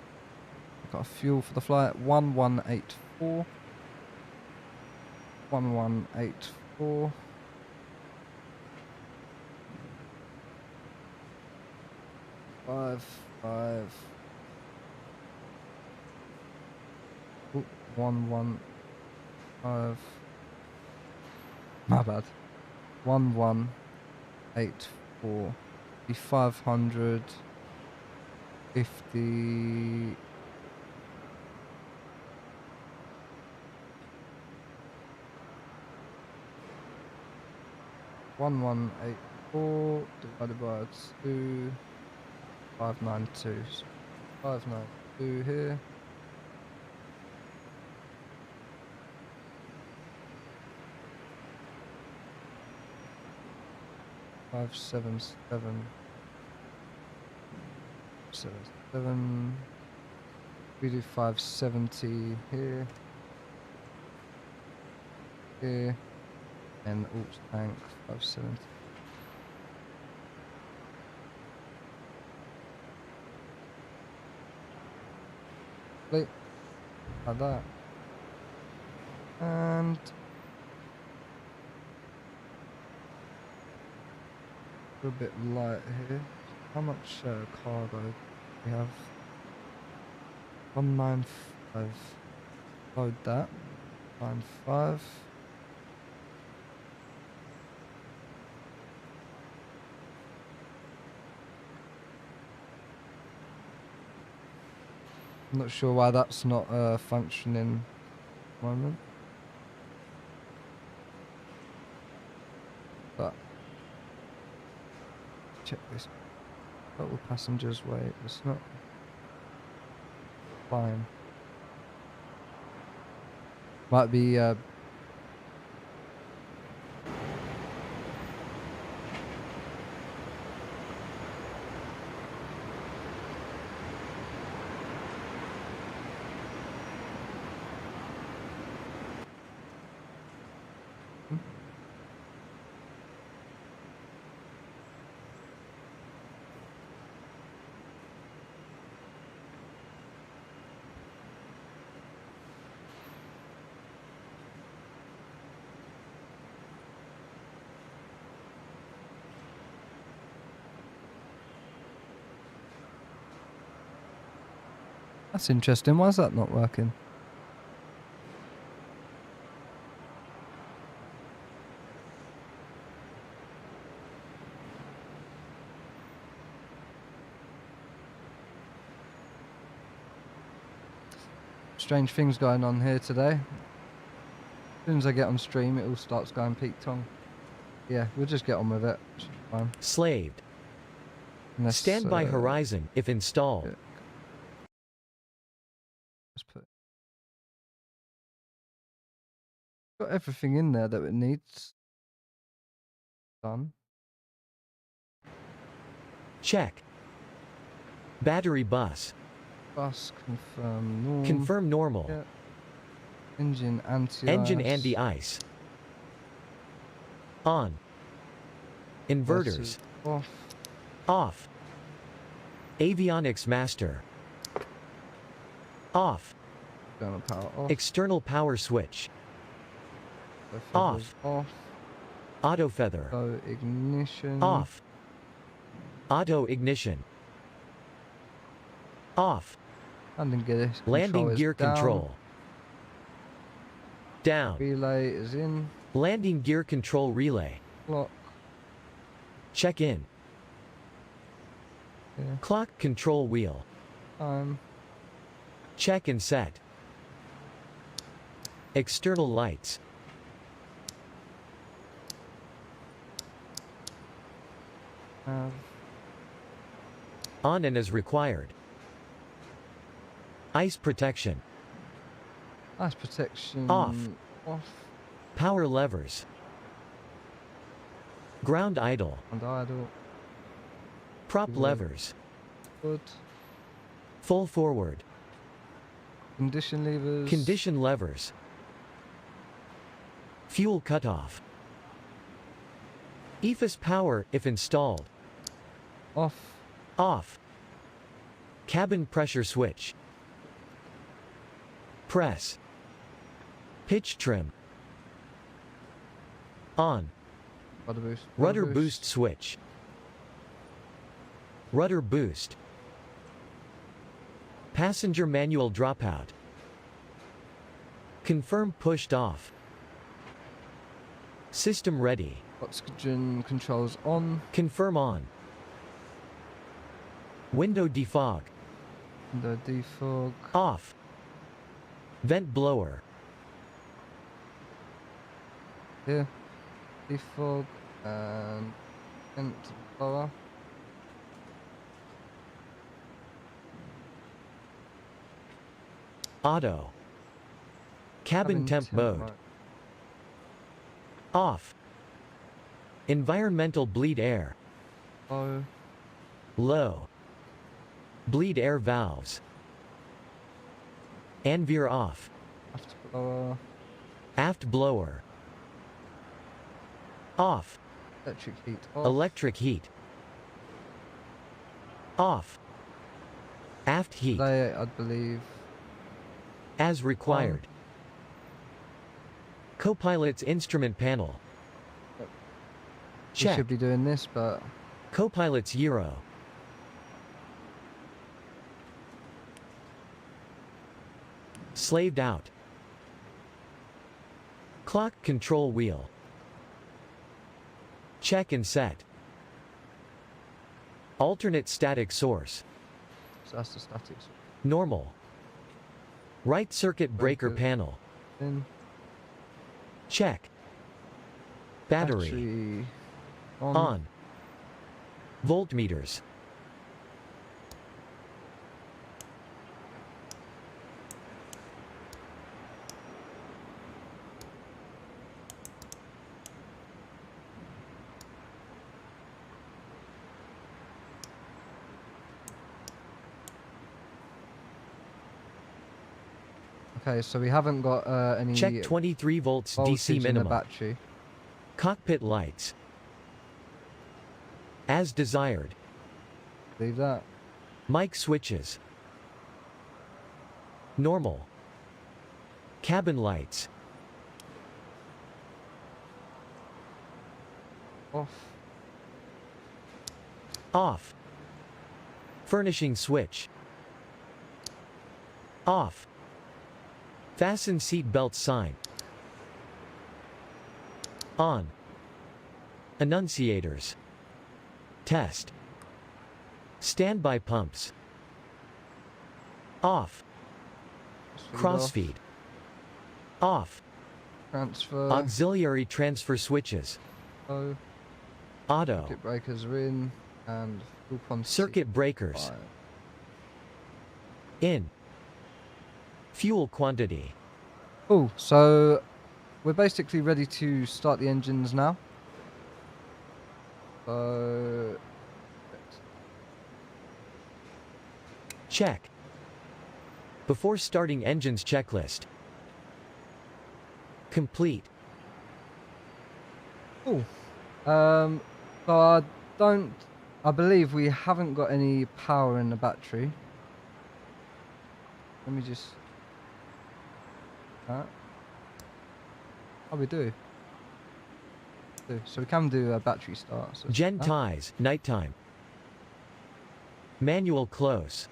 We've got a fuel for the flight 1184. 1184. Five. Ooh, 115. My bad. 1184. Be 550. One eight four divided by 2, 592. So 592 here. Five seven seven. 77. We do 570 here. Here. And oops, tank 570. Like that. And we're a bit light here. How much cargo do we have? 195. Load that. 95. I'm not sure why that's not functioning at the moment. But check this. Total passengers weight. It's not fine. Might be that's interesting. Why is that not working? strange things going on here today. As soon as I get on stream, it all starts going peak tong. Yeah, we'll just get on with it. Should be fine. Slaved. Unless, Standby horizon if installed. yeah. Let's put. Got everything in there that it needs. Done. Check. Battery bus. Bus confirm norm. Confirm normal. Yeah. Engine anti-ice. Engine anti-ice. On. Inverters. Off. Off. Avionics master. Off. External power off. External power switch. Off. Off. Auto feather. So ignition. Off. Auto ignition. Off. Landing gear control. Landing is gear down. control. Down. Relay is in. Landing gear control relay. Clock. Check in. Yeah. Clock control wheel. Time. Check and set. External lights. Have. On and as required. Ice protection. Ice protection. Off. Off. Power levers. Ground idle. And idle. Prop Good. levers. Good. Full forward. Condition levers. Condition levers. Fuel cutoff. EFIS power if installed. Off. Off. Cabin pressure switch. Press. Pitch trim. On. Rudder boost. Rudder boost switch. Rudder boost. Passenger manual dropout. Confirm pushed off. System ready. Oxygen controls on. Confirm on. Window defog. The defog. Off. Vent blower. Here. Defog. And vent blower. Auto. Cabin temp mode. mode. Off. Environmental bleed air. Low. Low. Bleed air valves. Anveer off. Aft blower. Aft blower. Off. Electric heat off. Electric heat. Off. Aft heat. They, I believe. As required. Copilot's instrument panel. We Check. should be doing this, but Copilot's gyro. Slaved out. Clock control wheel. Check and set. Alternate static source. so that's the statics. Normal. Right circuit breaker Breaker. panel. Then Check. Battery. On. Voltmeters. Okay, so we haven't got any Check 23 volts voltage DC in the minimum. battery. Cockpit lights. As desired. Leave that. Mic switches. Normal. Cabin lights. Off. Off. Furnishing switch. Off. Fasten seat belt sign. On. Annunciators. Test. Standby pumps. Off. Crossfeed. Off. Transfer. Auxiliary transfer switches. Oh. Auto. Circuit breakers are in. And full quantity. Circuit breakers. Fire. In. Fuel quantity. Oh, so we're basically ready to start the engines now. So Check. Before starting engines checklist. Complete. oh, so I believe we haven't got any power in the battery. Let me just. Oh, we do. So we can do a battery start. So Gen ties. Nighttime. Manual close.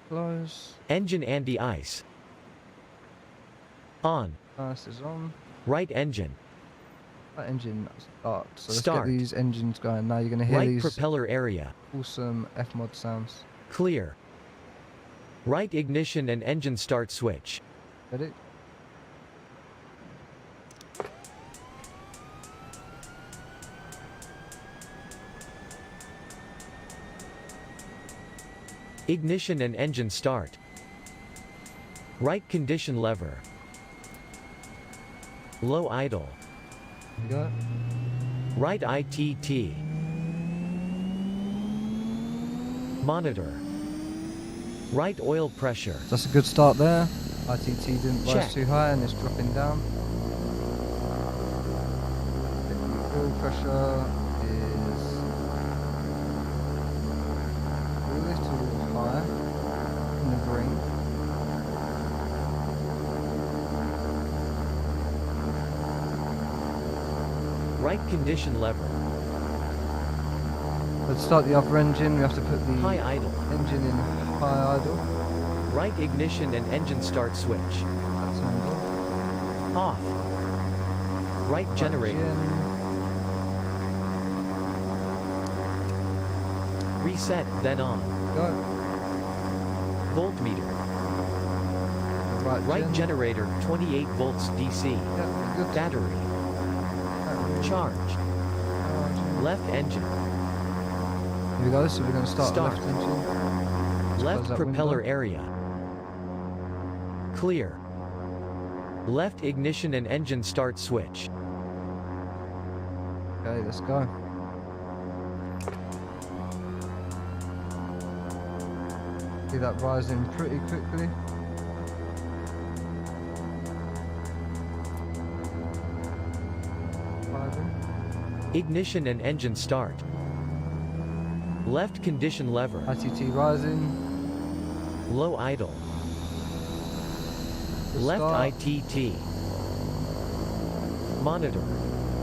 close. Engine anti-ice. On. This is on. Right engine. That engine start. So let's Start. get these engines going. Now you're going to hear Right these propeller area. awesome F-mod sounds. Clear. Right ignition and engine start switch. Ready? Ignition and engine start. Right condition lever. Low idle. You got it? Right ITT. Monitor. Right oil pressure. That's a good start there. ITT didn't rise Check. too high and it's dropping down. Oil pressure is a little higher in the green. Right condition lever. Let's start the other engine. We have to put the High idle. engine in high idle. Right ignition and engine start switch. That's on. Off. Right generator. Reset, then on. Go. Voltmeter. Right Right generator, 28 volts DC. Yeah, good. Battery. Charge. Left engine. Here we go. So we're going to start the Start. left engine. Let's Left close that propeller window. area. Clear. Left ignition and engine start switch. Okay, let's go. See that rising pretty quickly. Rising. Ignition and engine start. Left condition lever. ITT rising. Low idle. Good Left start. ITT. Monitor.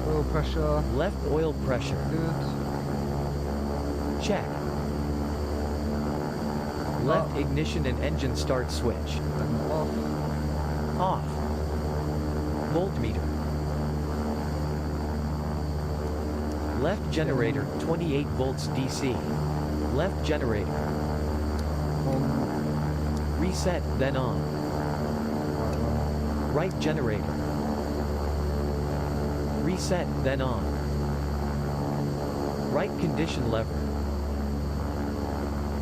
Oil pressure. Left oil pressure. Good. Check. Left Up. ignition and engine start switch. And off. Off. Voltmeter. Left generator, 28 volts DC. Left generator. On. Reset, then on. Right, Right generator. Reset, then on. Right condition lever.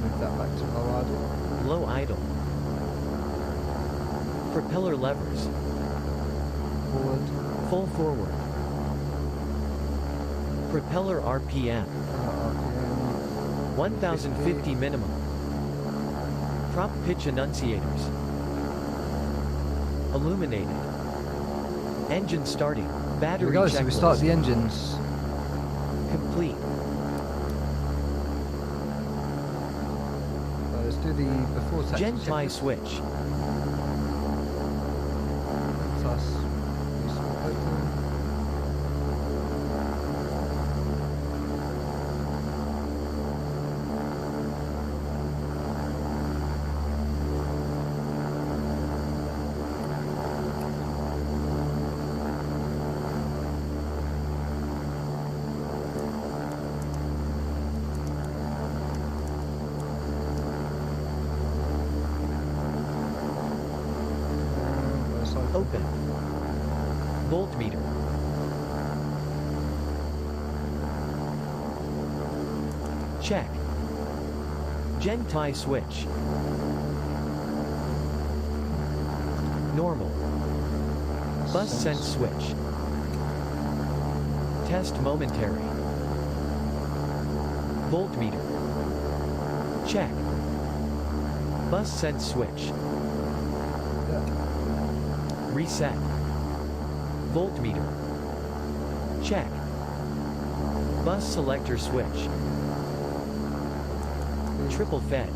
move that back to low idle. Low idle. Propeller levers. Forward. Full forward. Propeller RPM. RPM. 1050 minimum. Prop pitch annunciators. Illuminated. Engine starting. Here Battery we go, so we start checklist. the engines. Complete. So let's do the before taxi Gen tie checklist. switch. Plus, use some open. Open. Voltmeter. Check. Gen tie switch. Normal. Bus sense switch. Test momentary. Voltmeter. Check. Bus sense switch. Reset. Voltmeter. Check. Bus selector switch. Triple fed.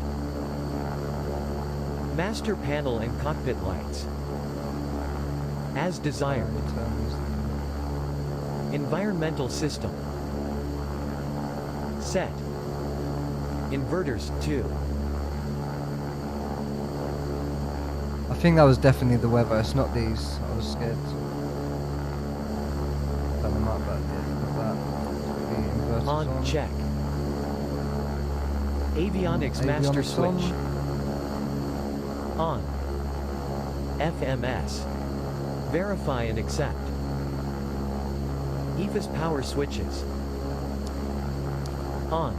Master panel and cockpit lights. As desired. Environmental system. Set. Inverters 2. I think that was definitely the weather, it's not these. I was scared. Don't know much about this, not that. The inverters On check. Avionics master switch. On. FMS. Verify and accept. EFIS power switches. On.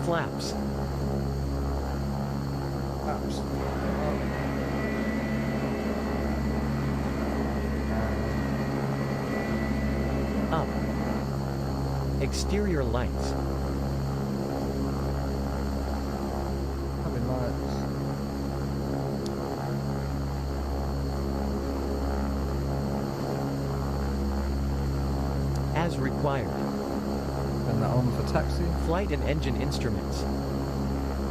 Flaps. Up. Exterior lights. Having lights. As required. Turn that on for taxi. Flight and engine instruments.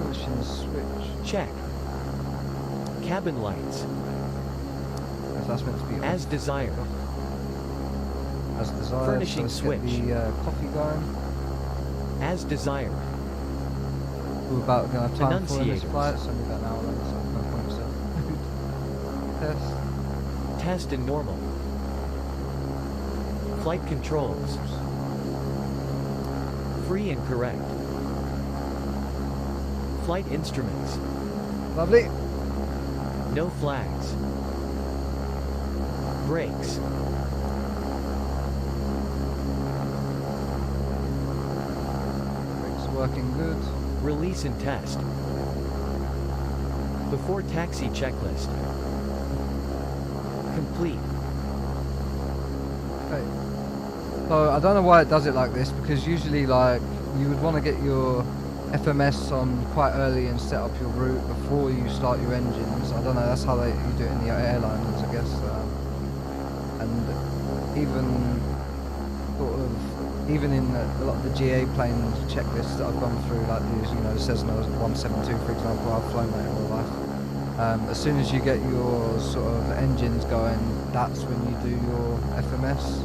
Pushing the switch. Check. Cabin lights. Yes, that's meant to be As off. desired. As desired. Furnishing so let's switch. get the coffee going. As desired. We're about going to have time for in this Enunciators. flight, so we've got an hour left, so no point in Test. Test and normal. Flight controls. Free and correct. Flight instruments. Lovely. No flags. Brakes. Brakes working good. Release and test. Before taxi checklist. Complete. Okay. So I don't know why it does it like this, because usually like you would want to get your FMS on quite early and set up your route before you start your engines. I don't know, that's how you do it in the airlines, I guess. And even sort of, even in a lot of the GA planes checklists that I've gone through, like these, you know, the Cessna 172 for example, I've flown that in real life. As soon as you get your sort of engines going, that's when you do your FMS,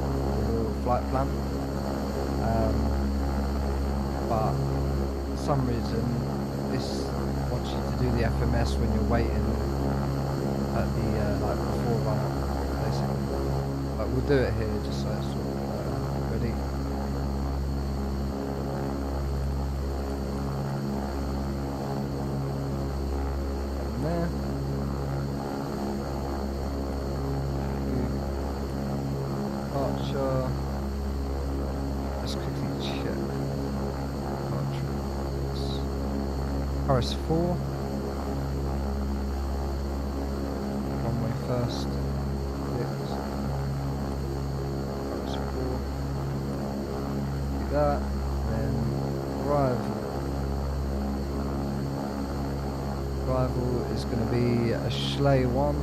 your flight plan. But for some reason, this wants you to do the FMS when you're waiting at the like before run up, basically. But we'll do it here just so it's sort of ready. There. Departure. Let's quickly check. Departure. RS4. Runway first. RS4. Do that. Then arrival. Arrival is going to be a Schley 1.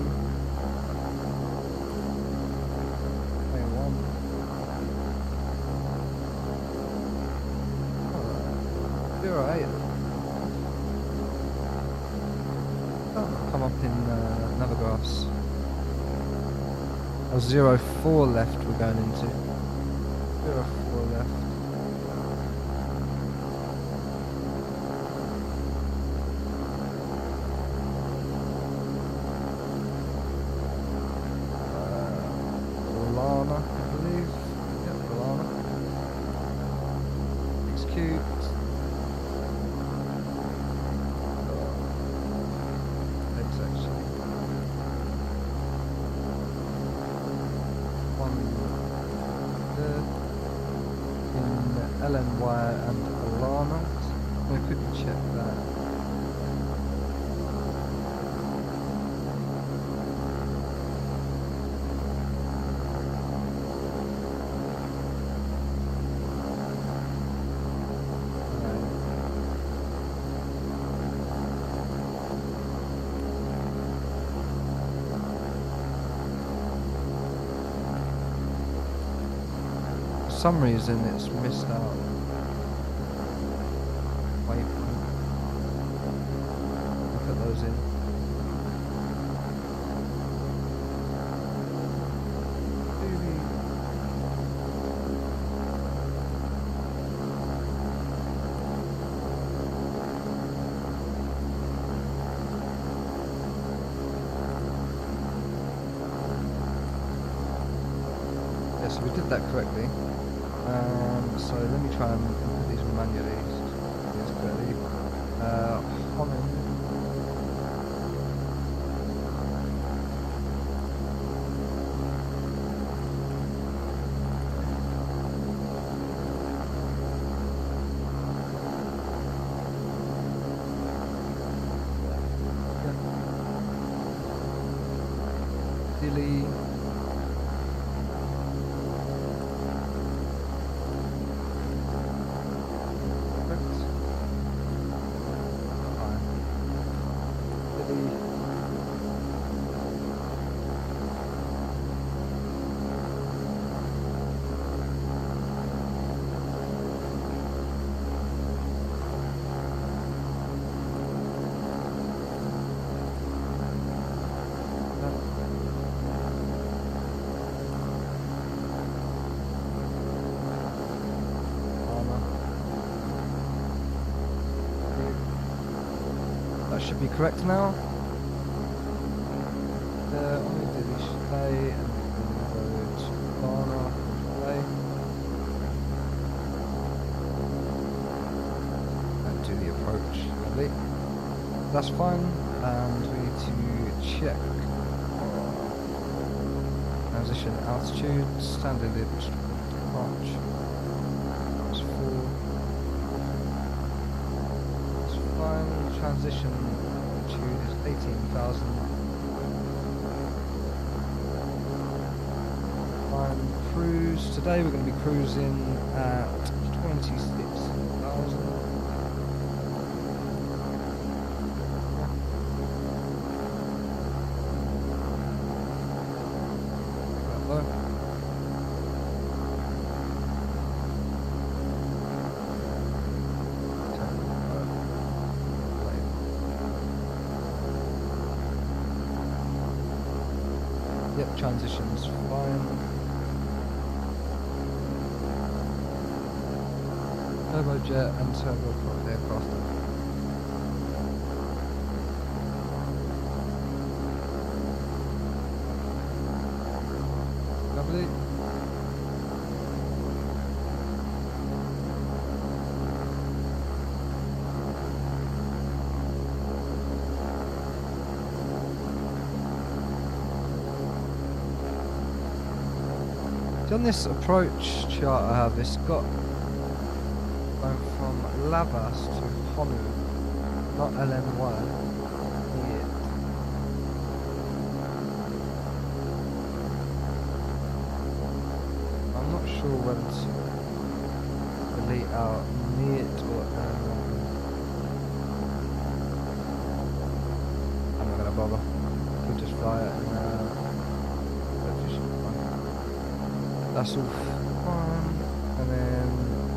Schley 1. Oh, 08. Oh, come up in Navigraphs. Oh, 04 left we're going into. 04 left. Lana, I believe. Yep, Lana. Execute. Next section. quickly check that. For some reason it's missed out. Waypoint. I'll put those in. Yeah, so we did that correctly. So let me try and put these manually. These correctly. Holland. Dilly. That should be correct now. Only Dilly stay and then go to Ghana stay. And do the approach. Lovely. That's fine. And we need to check transition altitude, standard approach. It's 4. Fine. Transition altitude is 18,000. Fine. Cruise. Today we're going to be cruising at 26,000. Yep, transition's fine. Turbojet and turboprop aircraft. Lovely. On this approach chart I have, it's got going from Lavas to Honu, not LN1. Yeah. I'm not sure whether to delete out NIT or LN1. I'm not going to bother. We'll just fly it and that's all fine. And then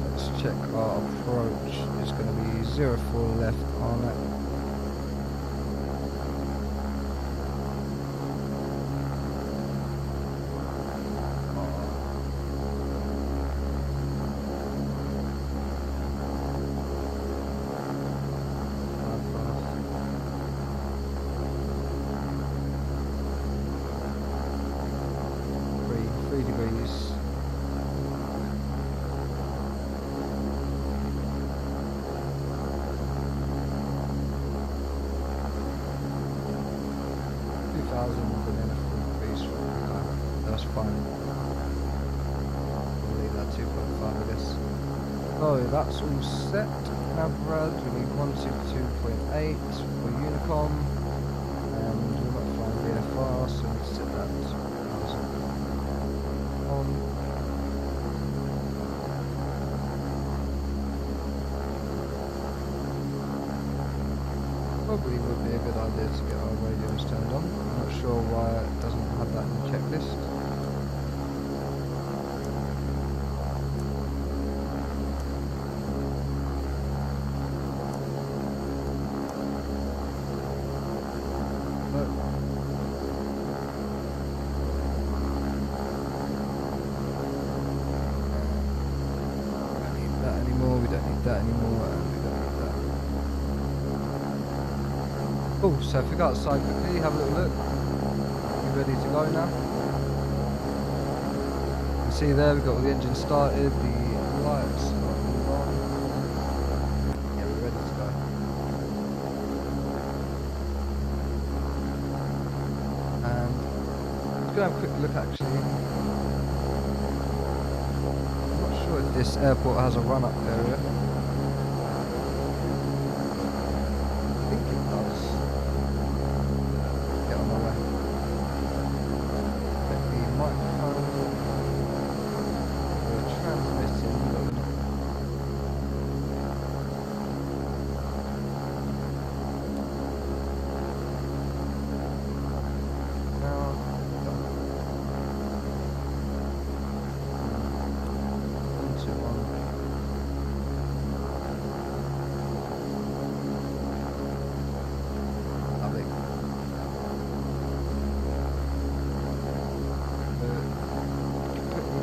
let's check our approach. It's going to be 04 left on it. Three degrees. And then a 3 degrees that's fine. We'll leave that 2.5 I guess. So that's all set. average, we need 122.8 for Unicom, and we're not flying VFR, so we need to set that to 1000 on. Probably would be a good idea to get our radios turned on. I'm not sure why it doesn't have that in the checklist. Oh, so if we go outside quickly, have a little look. We're ready to go now. You can see there, we've got all the engines started, the lights are all on. Yeah, we're ready to go. And let's go have a quick look actually. I'm not sure if this airport has a run-up area.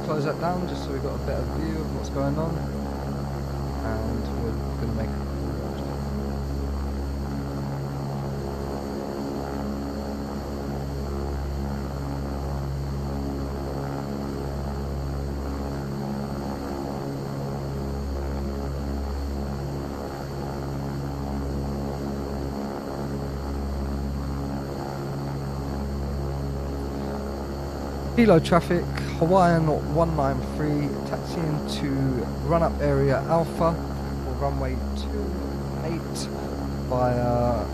Close that down just so we've got a better view of what's going on, and we're going to make a Kilo traffic, Hawaiian 193, taxiing to run-up area Alpha, or runway 28 via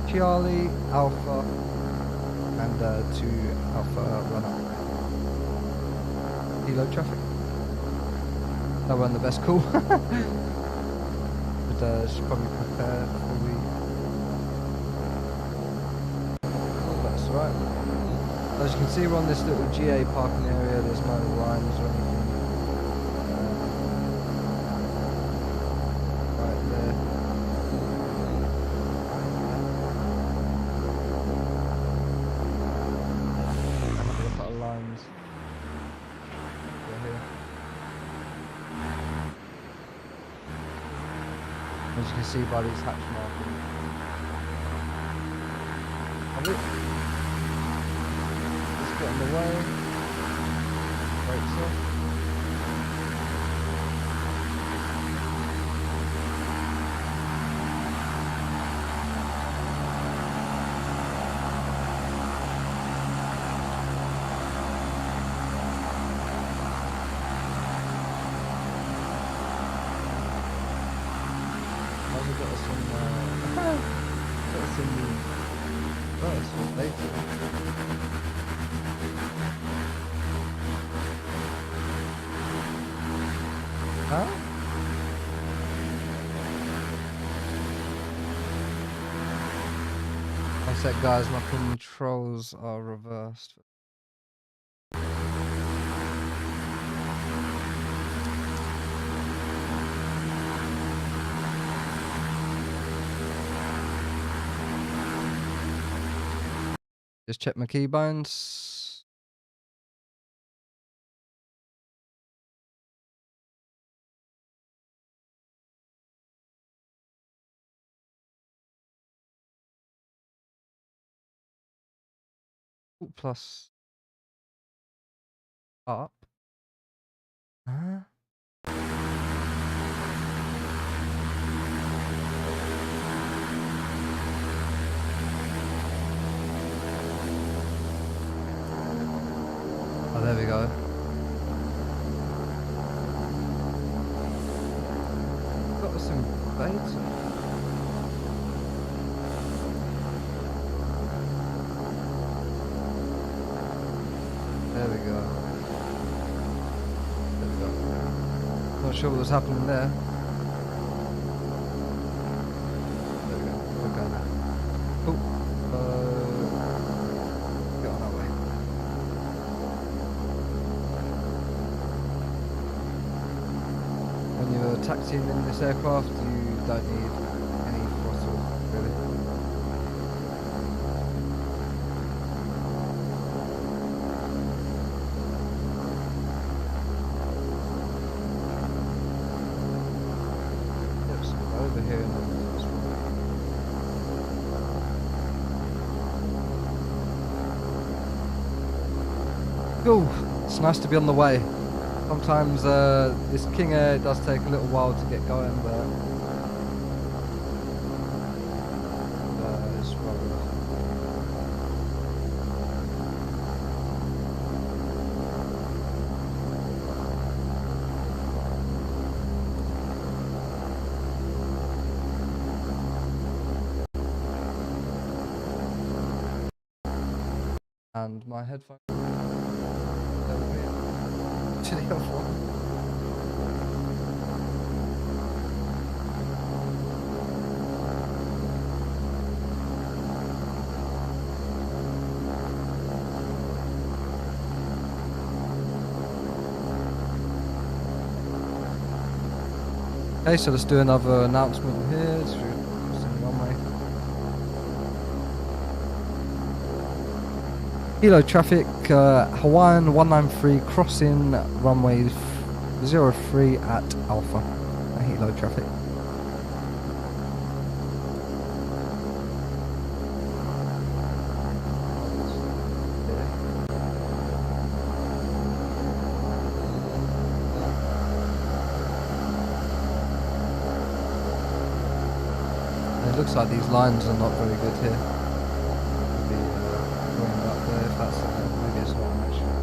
Charlie, Alpha, and to Alpha run-up. Kilo traffic. That wasn't the best call, but should probably prepare before we. Right. As you can see, we're on this little GA parking area. There's no lines or anything. Right there. Have a look at our lines. Here. As you can see by these hatch markings. Get in the way, brakes off. Got us in the first one later. Huh? One sec, guys, my controls are reversed. Just check my keybinds. Plus up. Huh? Oh, there we go. some blades. There we go. There we go. Not sure what was happening there. There we go. Okay. Oh. Get on our way. When you're taxiing in this aircraft, you don't need any throttle, really. Yep, so we're over here in the first one. Cool. It's nice to be on the way. Sometimes this King Air does take a little while to get going, but it's well worth it. And my headphones. To the other one. Okay, so let's do another announcement here. It's crossing the runway. Hilo traffic, Hawaiian 193 crossing runway 03 at Alpha. Hilo traffic. It looks like these lines are not very good here. Maybe it's not actually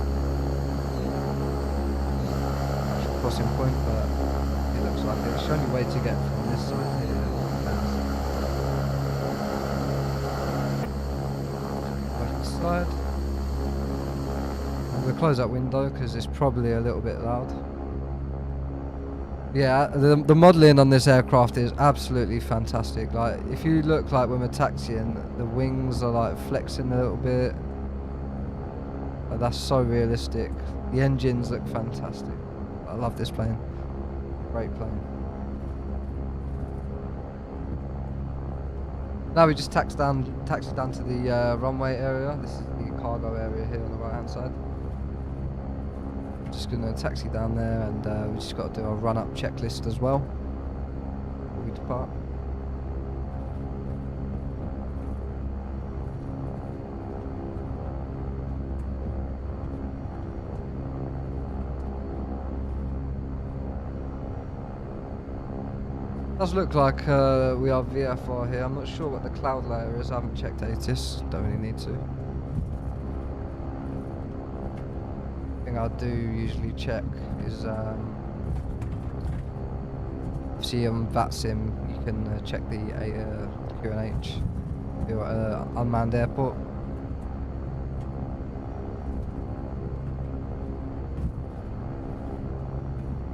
crossing point, but it looks like it. It's the only way to get from this side here. Right side. I'm going to close that window because it's probably a little bit loud. Yeah, the modelling on this aircraft is absolutely fantastic. Like, if you look like when we're taxiing, the wings are like flexing a little bit. That's so realistic. The engines look fantastic. I love this plane. Great plane. Now we just taxi down to the runway area. This is the cargo area here on the right hand side. Just gonna taxi down there, and we just got to do a run-up checklist as well before we depart. Does look like we are VFR here. I'm not sure what the cloud layer is. I haven't checked ATIS. Don't really need to. Thing I do usually check is obviously on VATSIM you can check the QNH. You're at an unmanned airport.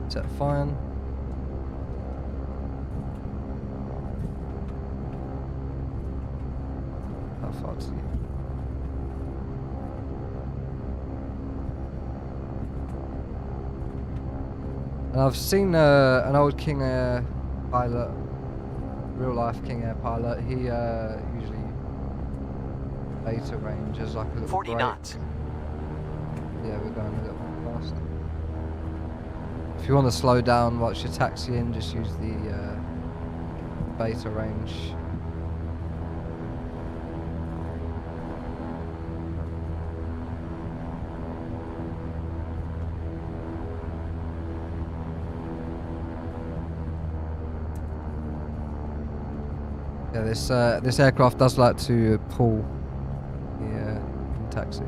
Set fine. How far to you? And I've seen an old King Air pilot, real life King Air pilot. He usually beta range as like a little 40 break. knots. Yeah, we're going a little bit fast. If you want to slow down whilst you're taxiing, just use the beta range. Yeah, this aircraft does like to pull in taxi.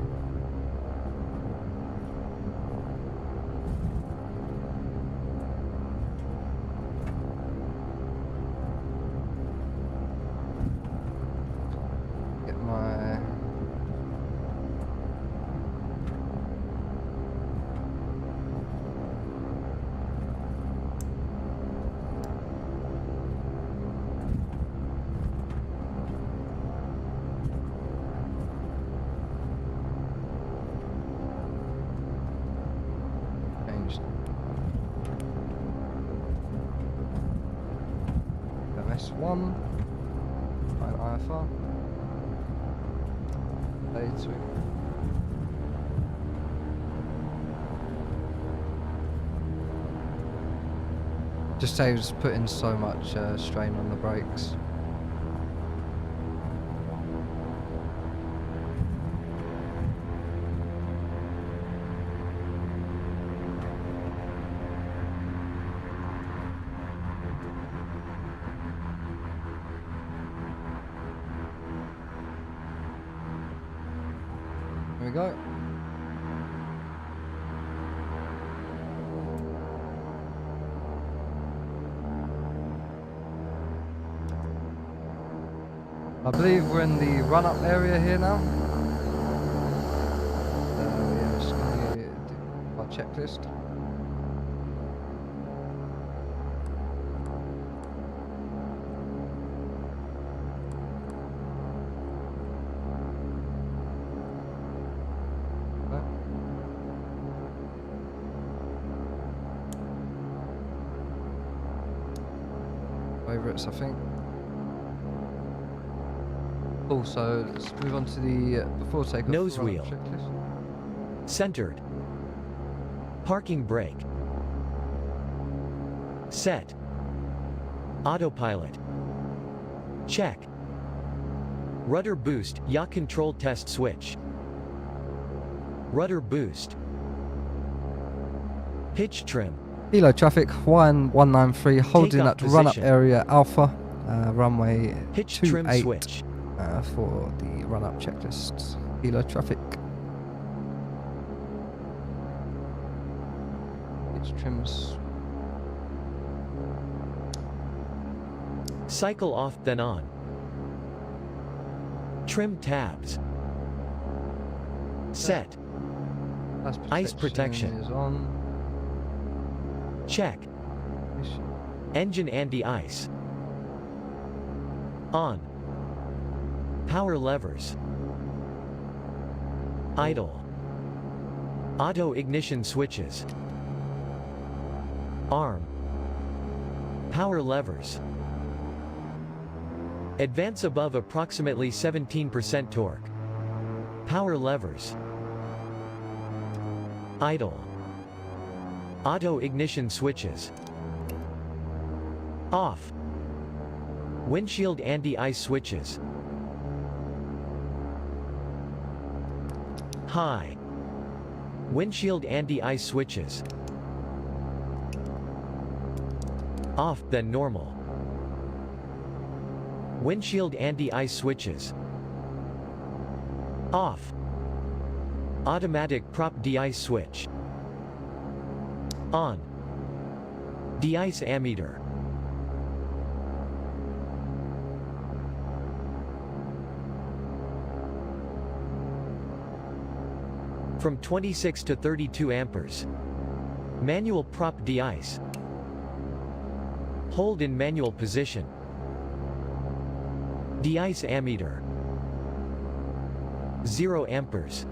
-1. Fine IFR. A2. Just saves putting so much strain on the brakes. Here we go. I believe we're in the run-up area here now. Yeah, just gonna do our checklist. Favourites, I think. Also, let's move on to the before takeoff Nose run-up wheel. checklist. Centered. Parking brake. Set. Autopilot. Check. Rudder boost, yaw control test switch. Rudder boost. Pitch trim. Kilo traffic 193, holding Takeoff at run-up position. area Alpha, runway Pitch trim 28 switch. for the run-up checklists. Kilo traffic. Pitch trims. Cycle off then on. Trim tabs. Set. Ice protection. Is on. Check. Engine anti-ice. On. Power levers. Idle. Auto ignition switches. Arm. Power levers. Advance above approximately 17% torque. Power levers. Idle. Auto ignition switches. Off. Windshield anti-ice switches. High. Windshield anti-ice switches. Off, then normal. Windshield anti-ice switches. Off. Automatic prop de-ice switch. On. De-ice ammeter. From 26 to 32 amperes. Manual prop de-ice. Hold in manual position. De-ice ammeter. 0 amperes.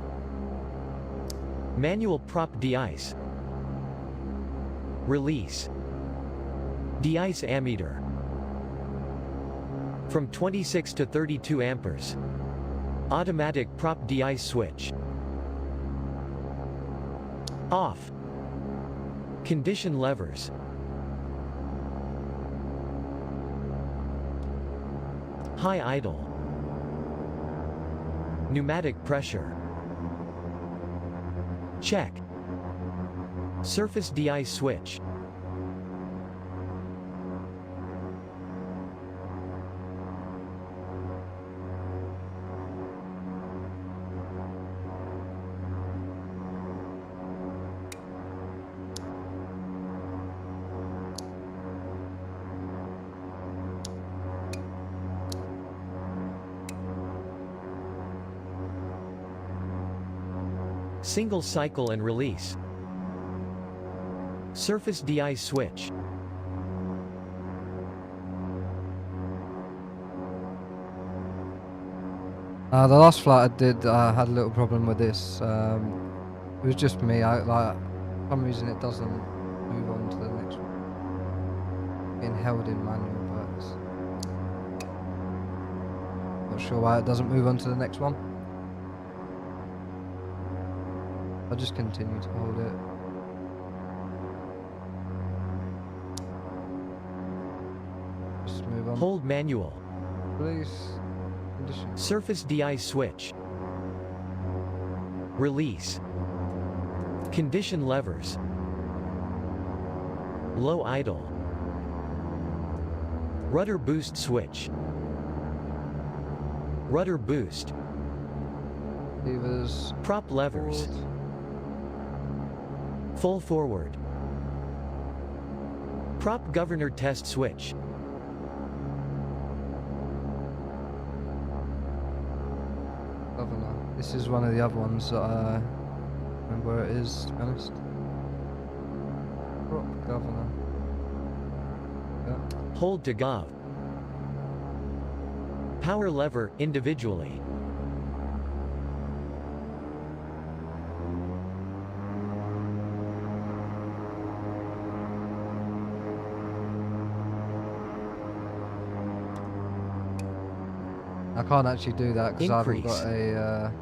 Manual prop de-ice. Release. De-ice ammeter. From 26 to 32 amperes. Automatic prop de-ice switch. Off. Condition levers. High idle. Pneumatic pressure. Check. Surface de-ice switch. Single cycle and release. Surface de-ice switch. The last flight I did, I had a little problem with this. It was just me. For some reason it doesn't move on to the next one. Being held in manual, but Not sure why it doesn't move on to the next one. I'll just continue to hold it. Just move on. Hold manual. Release. Condition. Surface de-ice switch. Release. Condition levers. Low idle. Rudder boost switch. Rudder boost. Levers. Prop levers. Forward. Full forward. Prop governor test switch. Governor. This is one of the other ones that I remember where it is, to be honest. Prop governor. Yeah. Hold to gov. Power lever individually. I can't actually do that because I haven't Increase. got a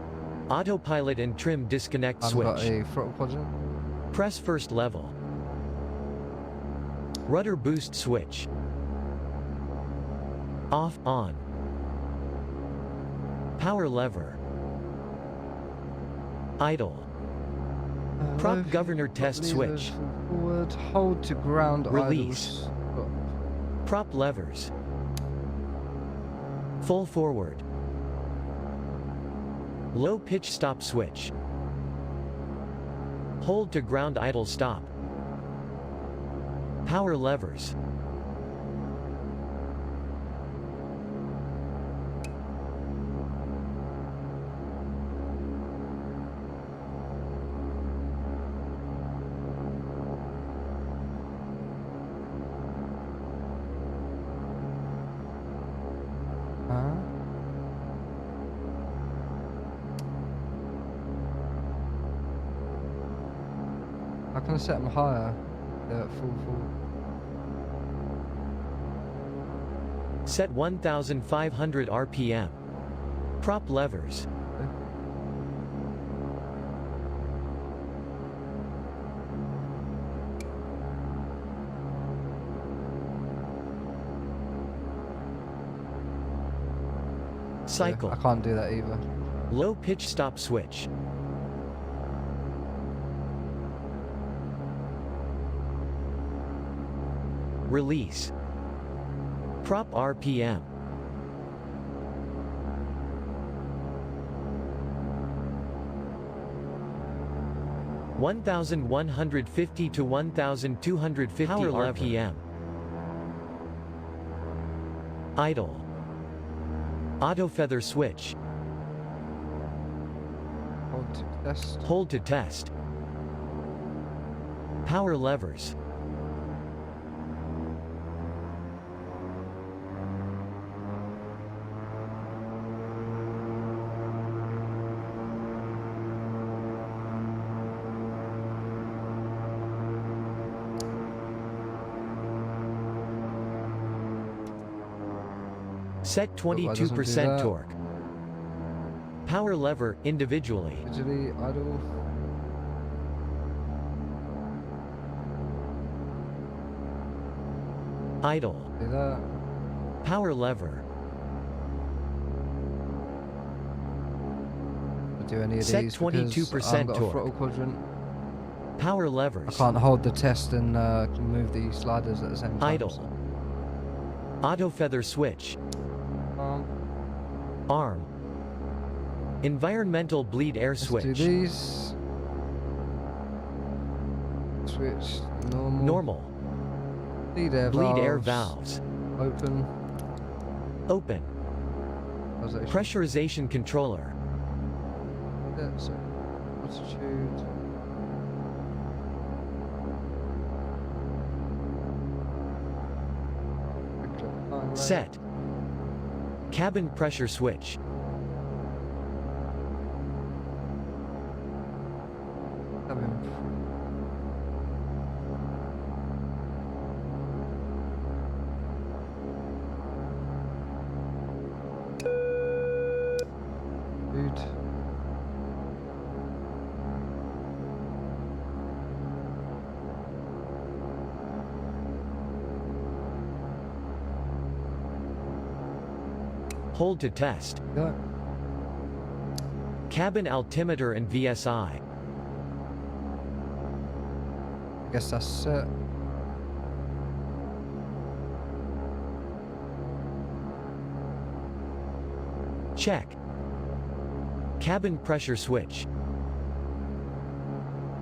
Autopilot and trim disconnect I haven't got switch. a throttle quadrant. Press first level. Rudder boost switch. Off, on. Power lever. Idle. Prop Low governor prop test levers switch. Forward, hold to ground. Release. Idle, Prop levers. Full forward. Low pitch stop switch. Hold to ground idle stop. Power levers. How can I set them higher? Yeah, full. Set 1500 RPM. Prop levers. Cycle. Yeah, I can't do that either. Low pitch stop switch. Release. Prop RPM. (1,150 to 1,250 Power RPM). Idle. Auto feather switch. Hold to test. Hold to test. Power levers. Set why doesn't it do 22% that? torque. Power lever individually. Visually idle. Idle. Do that. Power lever. Do any of Set these because I 22% haven't got a torque. throttle quadrant. Power I levers. can't hold the test and move the sliders at the same time. Idle. so- Auto feather switch. Arm. Environmental bleed air let's do switch. these. Switch. Normal. Normal. Bleed air Bleed valves. air valves. Open. Open. Pressurization. Pressurization controller. Yeah, so altitude. Time rate. Set. Cabin pressure switch. Cabin. Hold to test. Go. Cabin altimeter and VSI. Guess that's it. Check. Cabin pressure switch.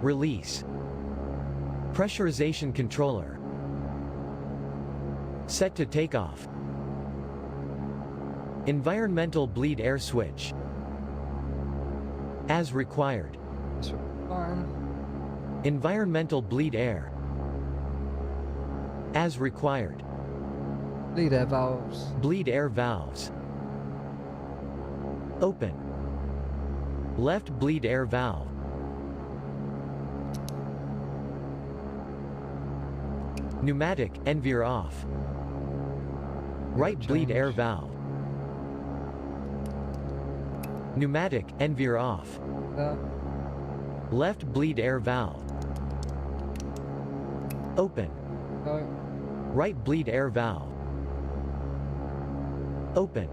Release. Pressurization controller. Set to takeoff. Environmental bleed air switch. As required. That's fine. Environmental bleed air. As required. Bleed air valves. Bleed air valves. Open. Left bleed air valve. Pneumatic, NVIR off. Right bleed air valve. Pneumatic, NVIR off. Left bleed air valve. Open. Go. Right bleed air valve. Open.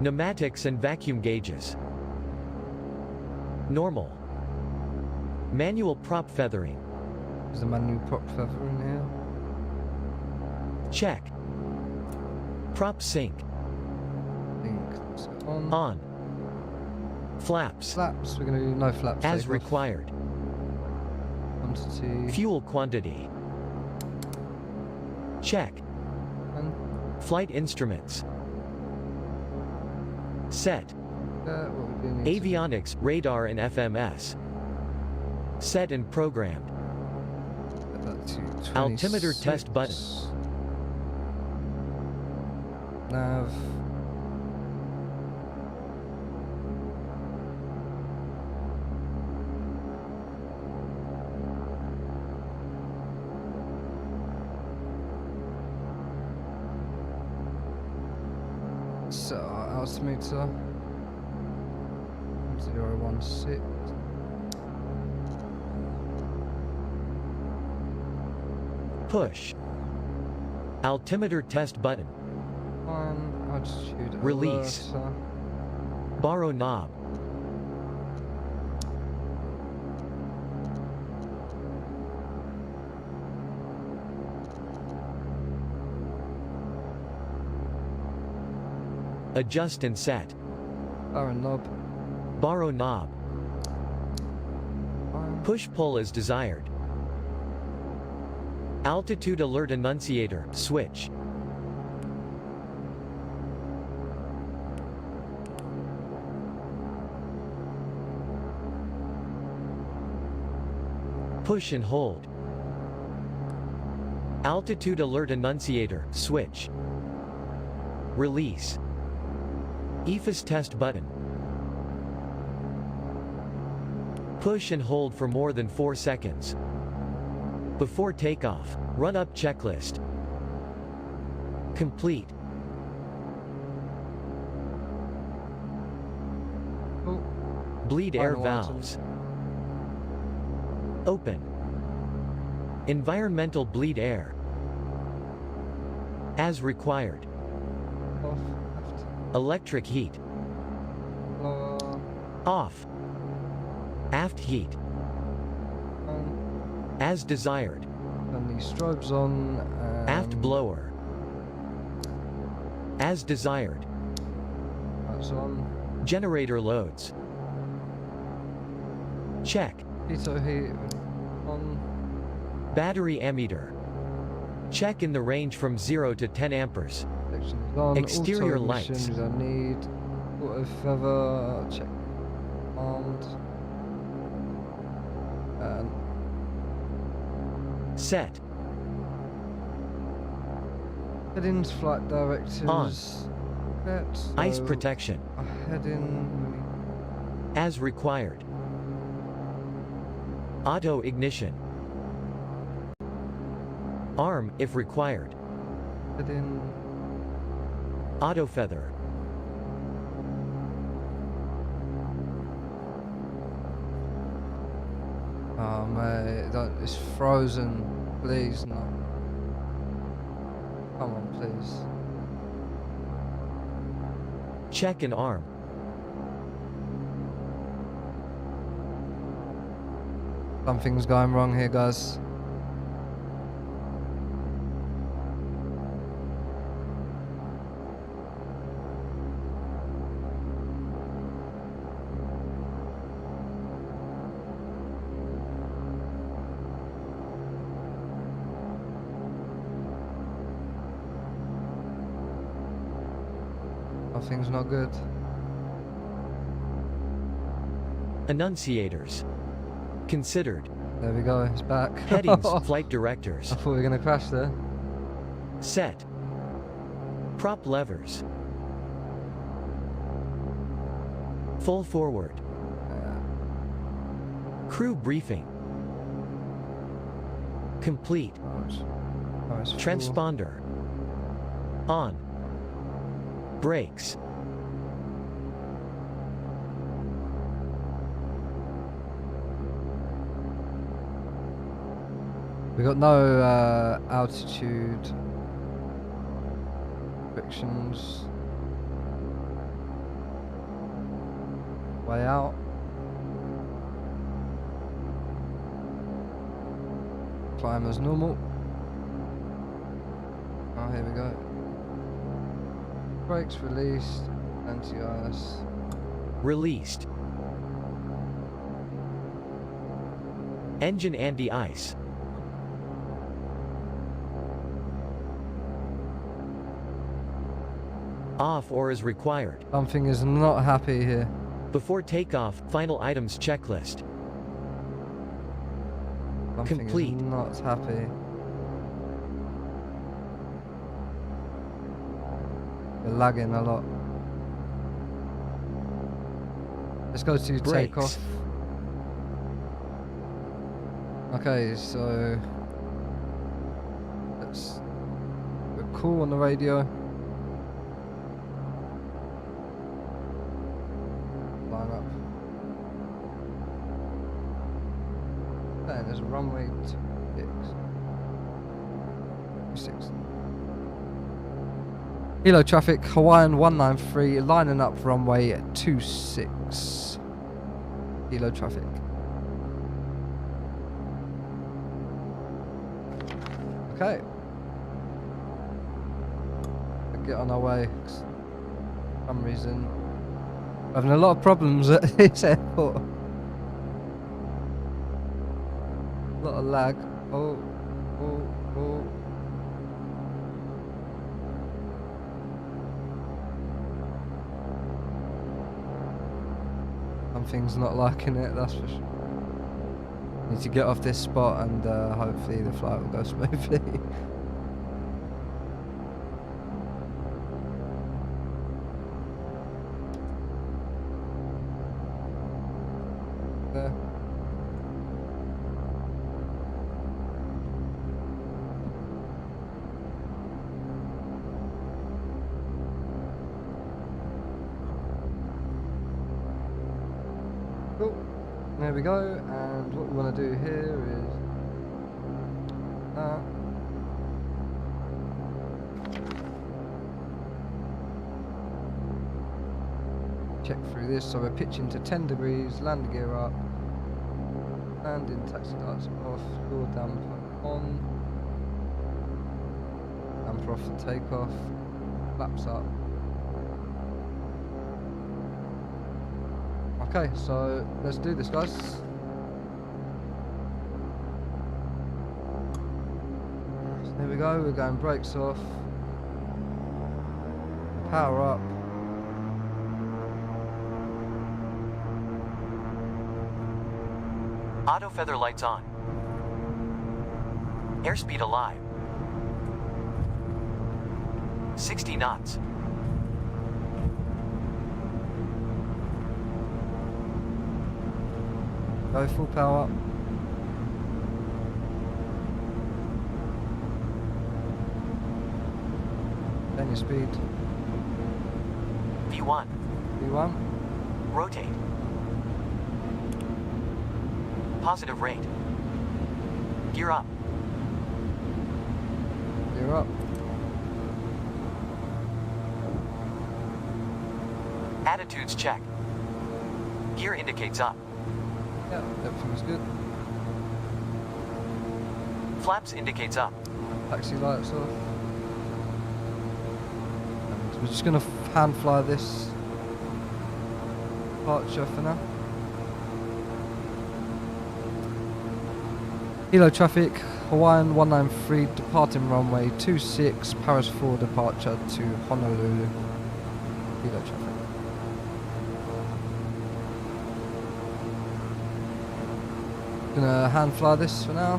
Pneumatics and vacuum gauges. Normal. Manual prop feathering. Is the manual prop feather in here? Check. Prop sync. I think it's on. On. Flaps. Flaps. We're gonna do no flaps. As takeoff. required. Quantity. Fuel quantity. Check. And Flight instruments. Set. what we do need to- Avionics, radar and FMS. Set and programmed. Set that to Altimeter test 26. button. Nav. Set our altimeter. 016. Push. Altimeter test button. Fine. Altitude. Release. alerter. Borrow knob. Adjust and set. Barren knob. Borrow knob. Fine. Push-pull as desired. Altitude alert annunciator, switch. Push and hold. Altitude alert annunciator, switch. Release. EFIS test button. Push and hold for more than 4 seconds. Before takeoff, run up checklist. Complete. Oh, Bleed air Final item. valves. Open. Environmental bleed air. As required. off. Left. Electric heat. Lower. Off. Aft heat. On. As desired. And the strobes on. Aft blower. As desired. That's on. Generator loads. Check. PHTO heat on. Battery ammeter. Check in the range from 0 to 10 amperes. Section is on. Exterior Auto ignition, lights. we don't need. Auto feather. Check. Armed. And Set. headings, flight directives. On. Set, Ice so protection. a heading. As required. Auto ignition. Arm, if required. Heading. Auto feather. Oh mate, it's frozen. Please no. Come on, please. Check an arm. Something's going wrong here, guys. Something's not good. Enunciators. Considered. There we go, it's back. Headings, flight directors. I thought we were gonna crash there. Set. Prop levers. Full forward. Crew briefing. Complete. Oh, it's full. Transponder. On. Brakes. We got no altitude restrictions. Way out. Climb as normal. Oh, here we go. Brakes released. Anti-ice. Released. Engine anti-ice. Off or is required. Something is not happy here. Before takeoff, final items checklist. Something Complete. is not happy. We're lagging a lot. Let's go to Brakes. takeoff. Okay, so we're cool on the radio. Line up. And there's a runway 6. Hilo traffic, Hawaiian 193, lining up runway 26. Hilo traffic. Okay. Get on our way. For some reason, we're having a lot of problems at this airport. A lot of lag. Oh. Something's not liking it, that's for sure. Need to get off this spot and hopefully the flight will go smoothly. There. Cool. There we go, and what we want to do here is that. Check through this, so we're pitching to 10 degrees, landing gear up, landing taxi lights off, fuel damper on, damper off for takeoff, flaps up. Okay, so let's do this, guys. There we go, we're going brakes off, power up. Auto feather lights on. Airspeed alive. 60 knots. Go full power. Then your speed. V1. V1. Rotate. Positive rate. Gear up. Gear up. Attitudes check. Gear indicates up. Yeah, everything's good. Flaps indicates up. Taxi lights off. And we're just gonna hand fly this departure for now. Hilo traffic, Hawaiian 193 departing runway 26, Paris 4 departure to Honolulu. Hilo traffic. Gonna hand fly this for now.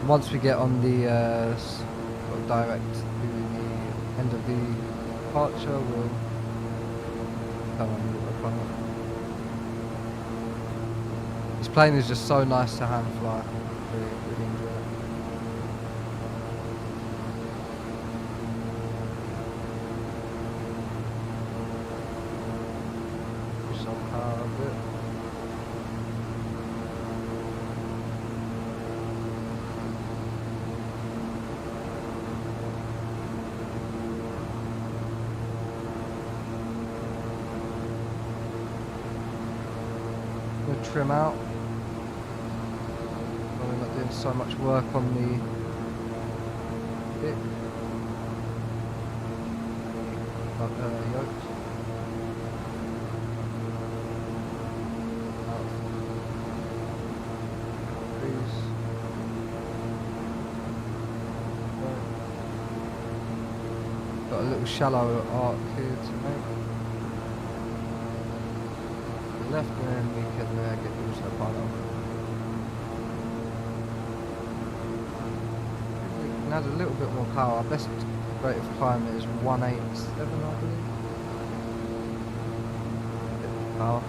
Once we get on the sort of direct to the end of the departure, we'll come on the autopilot. This plane is just so nice to hand fly. Really, really enjoy it. Push some power a bit. Trim out. We're not doing so much work on the bit. Yoke. Out. Breeze. Got a little shallow arc here to make. Left, and then we can get the autopilot. We can add a little bit more power. Our best rate of climb is 187, I believe. Bit more power.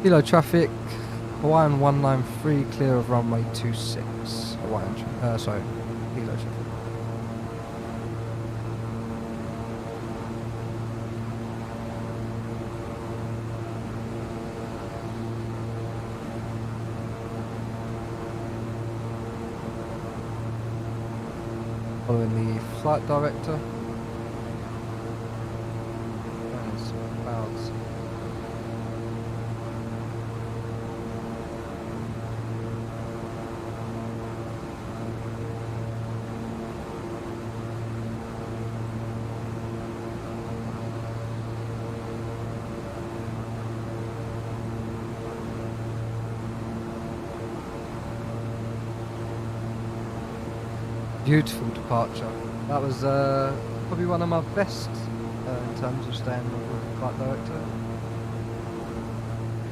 Kilo traffic, Hawaiian 193, clear of runway 26. Hawaiian, sorry, Kilo traffic. Following the flight director. And some clouds. Beautiful departure. That was probably one of my best in terms of staying with the flight director.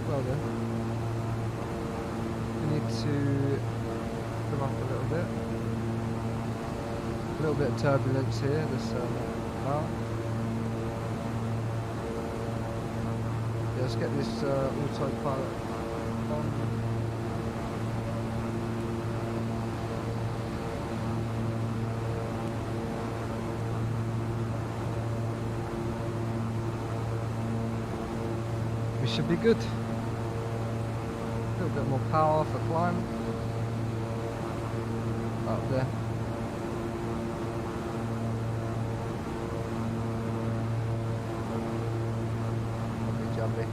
Well done. We need to come up a little bit. A little bit of turbulence here. This car. Yeah, let's get this autopilot on. We should be good. A little bit more power for climb. Up there. Lovely jubbly.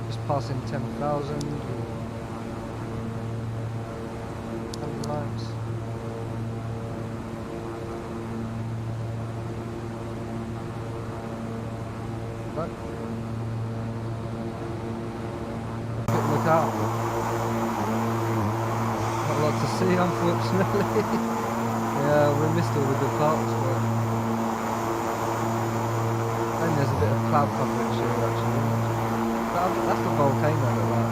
Just passing 10,000. Lights. Right. Look out. Not a lot to see, unfortunately. Yeah, we missed all the good parts, but then there's a bit of cloud coverage here actually. That's the volcano look like.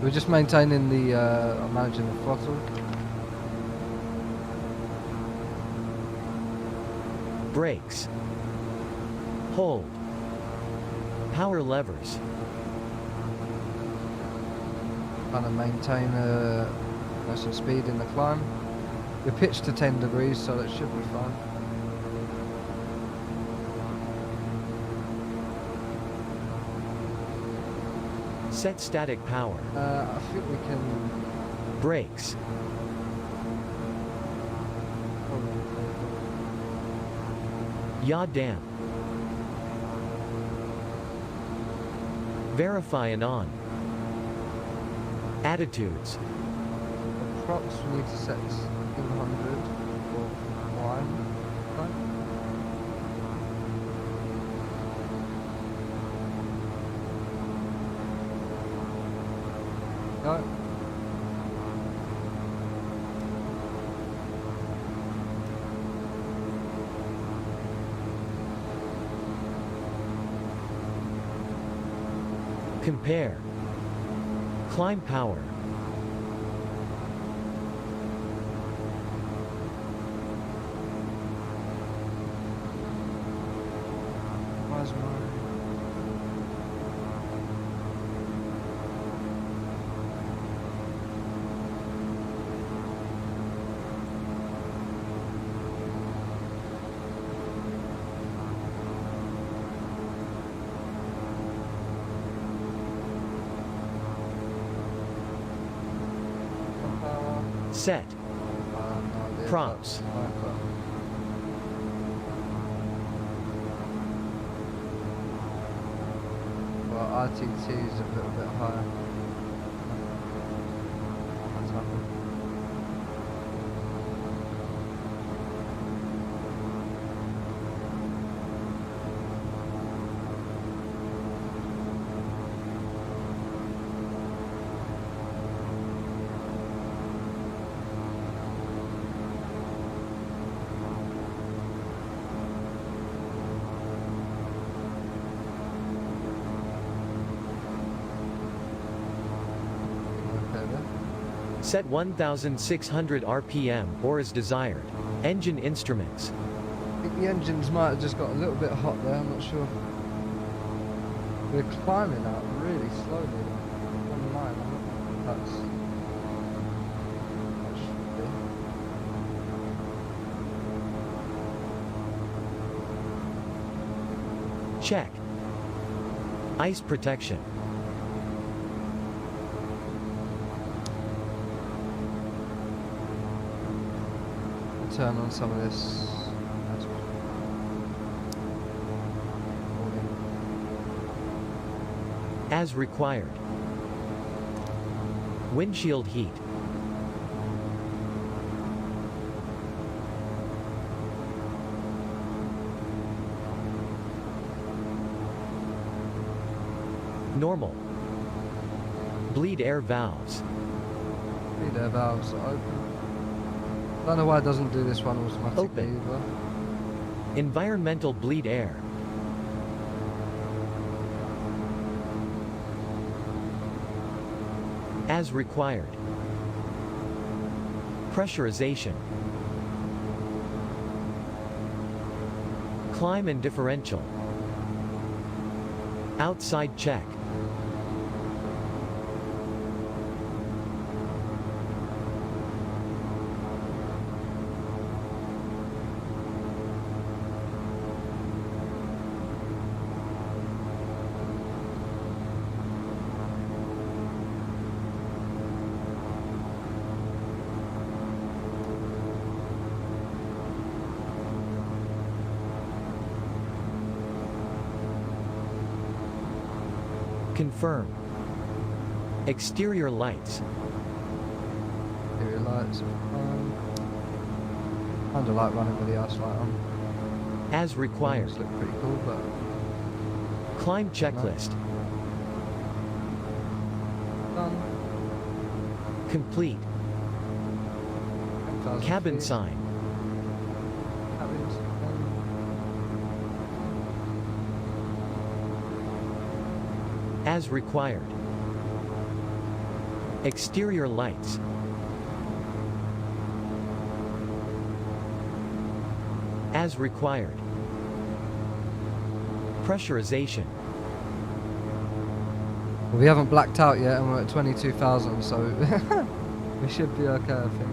We're just maintaining the, managing the throttle. Brakes. Hold. Power levers. Trying to maintain some speed in the climb. We're pitched to 10 degrees, so that should be fine. Set static power. I think we can. Brakes. Yaw damp. Verify and on. Attitudes. Prox we need to set 200 for climb. Right? No. Compare. Climb power. Where's my... Set. no idea. Prompts. Well, RTT is a little bit higher. What's happened? Set 1600 RPM or as desired. Engine instruments. I think the engines might have just got a little bit hot there, I'm not sure. We're climbing out really slowly. One line, I don't know if that should be. Check. Ice protection. Turn on some of this. As required. Windshield heat. Normal. Bleed air valves. Bleed air valves are open. Don't know why it doesn't do this one automatically Open. either. Environmental bleed air. As required. Pressurization. Climb and differential. Outside check. Confirm. Exterior lights. Exterior lights are fine. Kind of like running with the arse light on. As required. These look pretty cool, but Climb checklist. done. Complete. 10,000 Cabin feet. sign. Cabins, As required. Exterior lights. As required. Pressurization. We haven't blacked out yet, and we're at 22,000, so we should be okay, I think.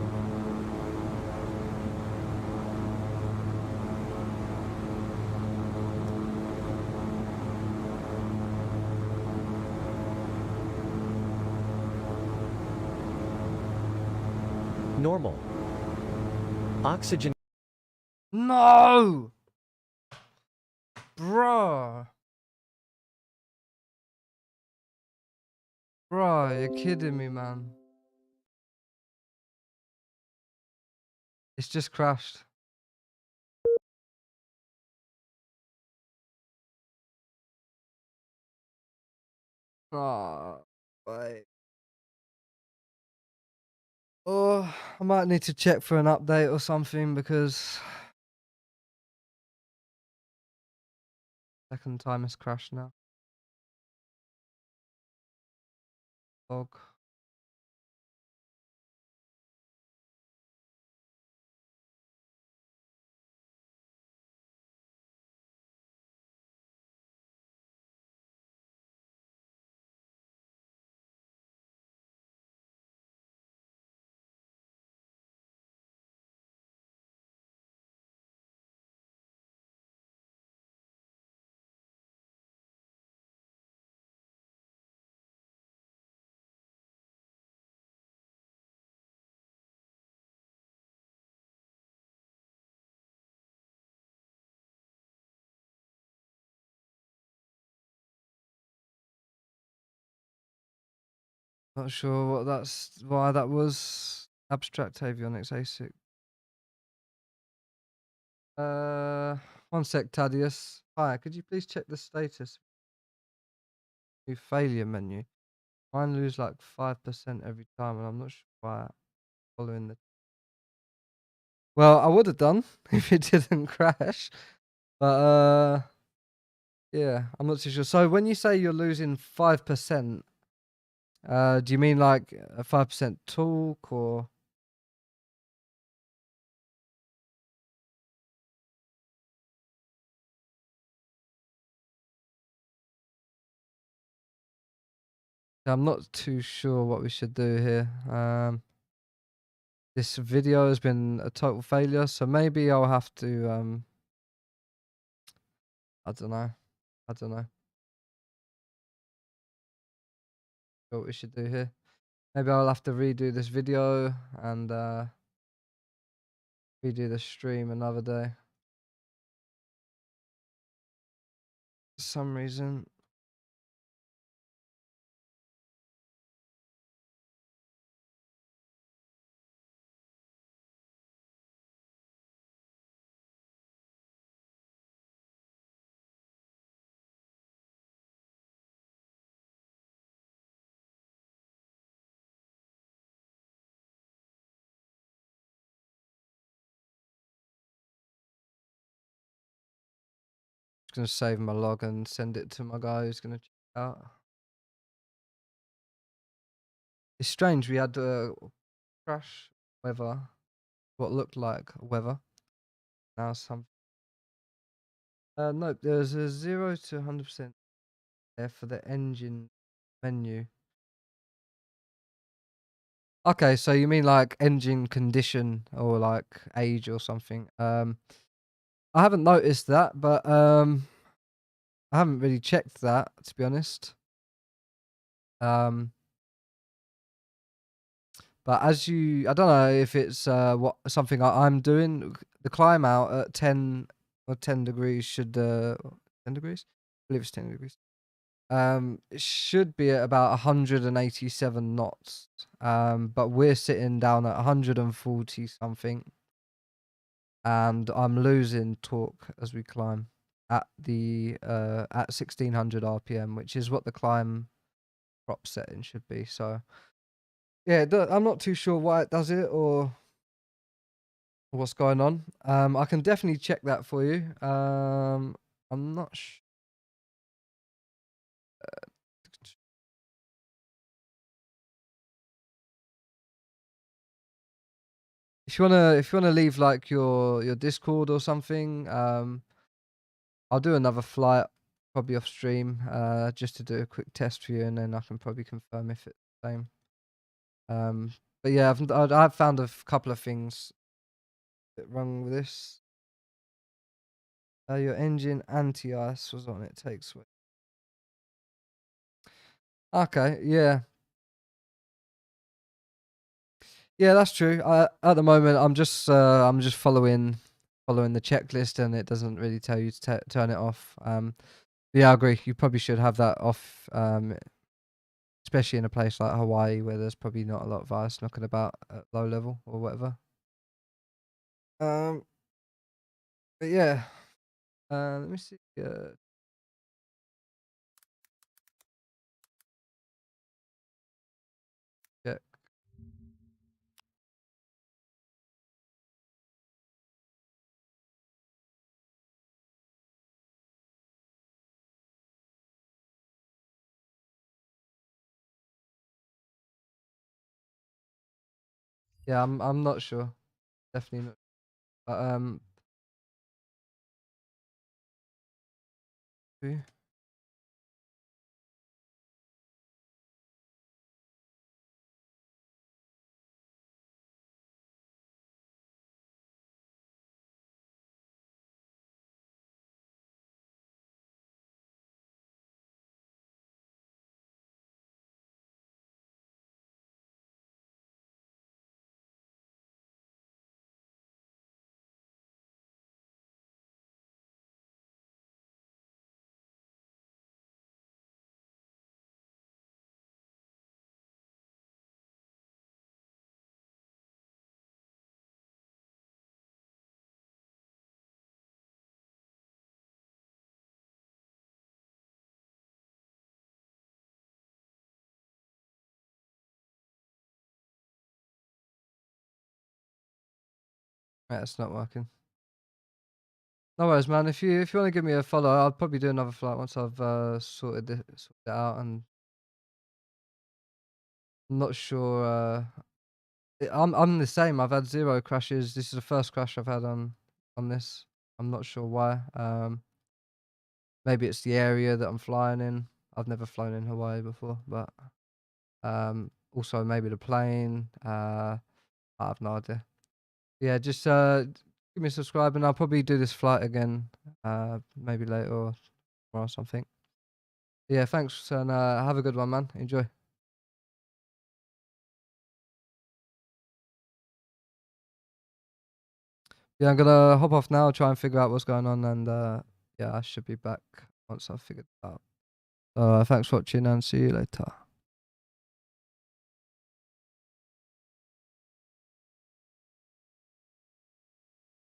Normal. Oxygen. No! Bruh. Bruh, you're kidding me, man. It's just crashed. Oh, wait. Oh, I might need to check for an update or something because second time it's crashed now. Log. Not sure why that was. Abstract avionics ASIC. One sec, Thaddeus. Hi, could you please check the status? New failure menu. Mine lose like 5% every time, and I'm not sure why. Following the. Well, I would have done if it didn't crash, but yeah, I'm not too sure. So when you say you're losing 5%, do you mean like a 5% torque or? I'm not too sure what we should do here. This video has been a total failure, so maybe I'll have to I don't know. I don't know what we should do here. Maybe I'll have to redo this video and redo the stream another day. For some reason. Just gonna save my log and send it to my guy who's gonna check it out. It's strange, we had crash weather, what looked like weather. Now some no, there's a 0 to 100% there for the engine menu. Okay, so you mean like engine condition or like age or something. I haven't noticed that, but I haven't really checked that, to be honest. But I don't know if it's what something I'm doing. The climb out at 10 or 10 degrees should 10 degrees? I believe it's 10 degrees. It should be at about 187 knots. But we're sitting down at 140 something, and I'm losing torque as we climb at the at 1600 RPM, which is what the climb prop setting should be. So yeah, I'm not too sure why it does it or what's going on. I can definitely check that for you. I'm not sure. if you wanna leave like your Discord or something, I'll do another flight probably off stream, just to do a quick test for you, and then I can probably confirm if it's the same. But yeah, I've found a couple of things a bit wrong with this. Your engine anti-ice was on it. Take switch. Okay, yeah. Yeah, that's true. At the moment, I'm just following the checklist, and it doesn't really tell you to turn it off. Yeah, I agree. You probably should have that off, especially in a place like Hawaii where there's probably not a lot of ice knocking about at low level or whatever. But yeah, let me see. Check. Yeah, I'm not sure. Definitely not. But okay. Right, it's not working. No worries, man. If you want to give me a follow, I'll probably do another flight once I've sorted it out. And I'm not sure. I'm the same. I've had 0 crashes. This is the first crash I've had on this. I'm not sure why. Maybe it's the area that I'm flying in. I've never flown in Hawaii before, but also maybe the plane. I have no idea. Yeah, just give me a subscribe, and I'll probably do this flight again, maybe later or tomorrow or something. Yeah, thanks, and have a good one, man. Enjoy. Yeah, I'm gonna hop off now, try and figure out what's going on, and yeah, I should be back once I've figured it out. So thanks for watching, and see you later.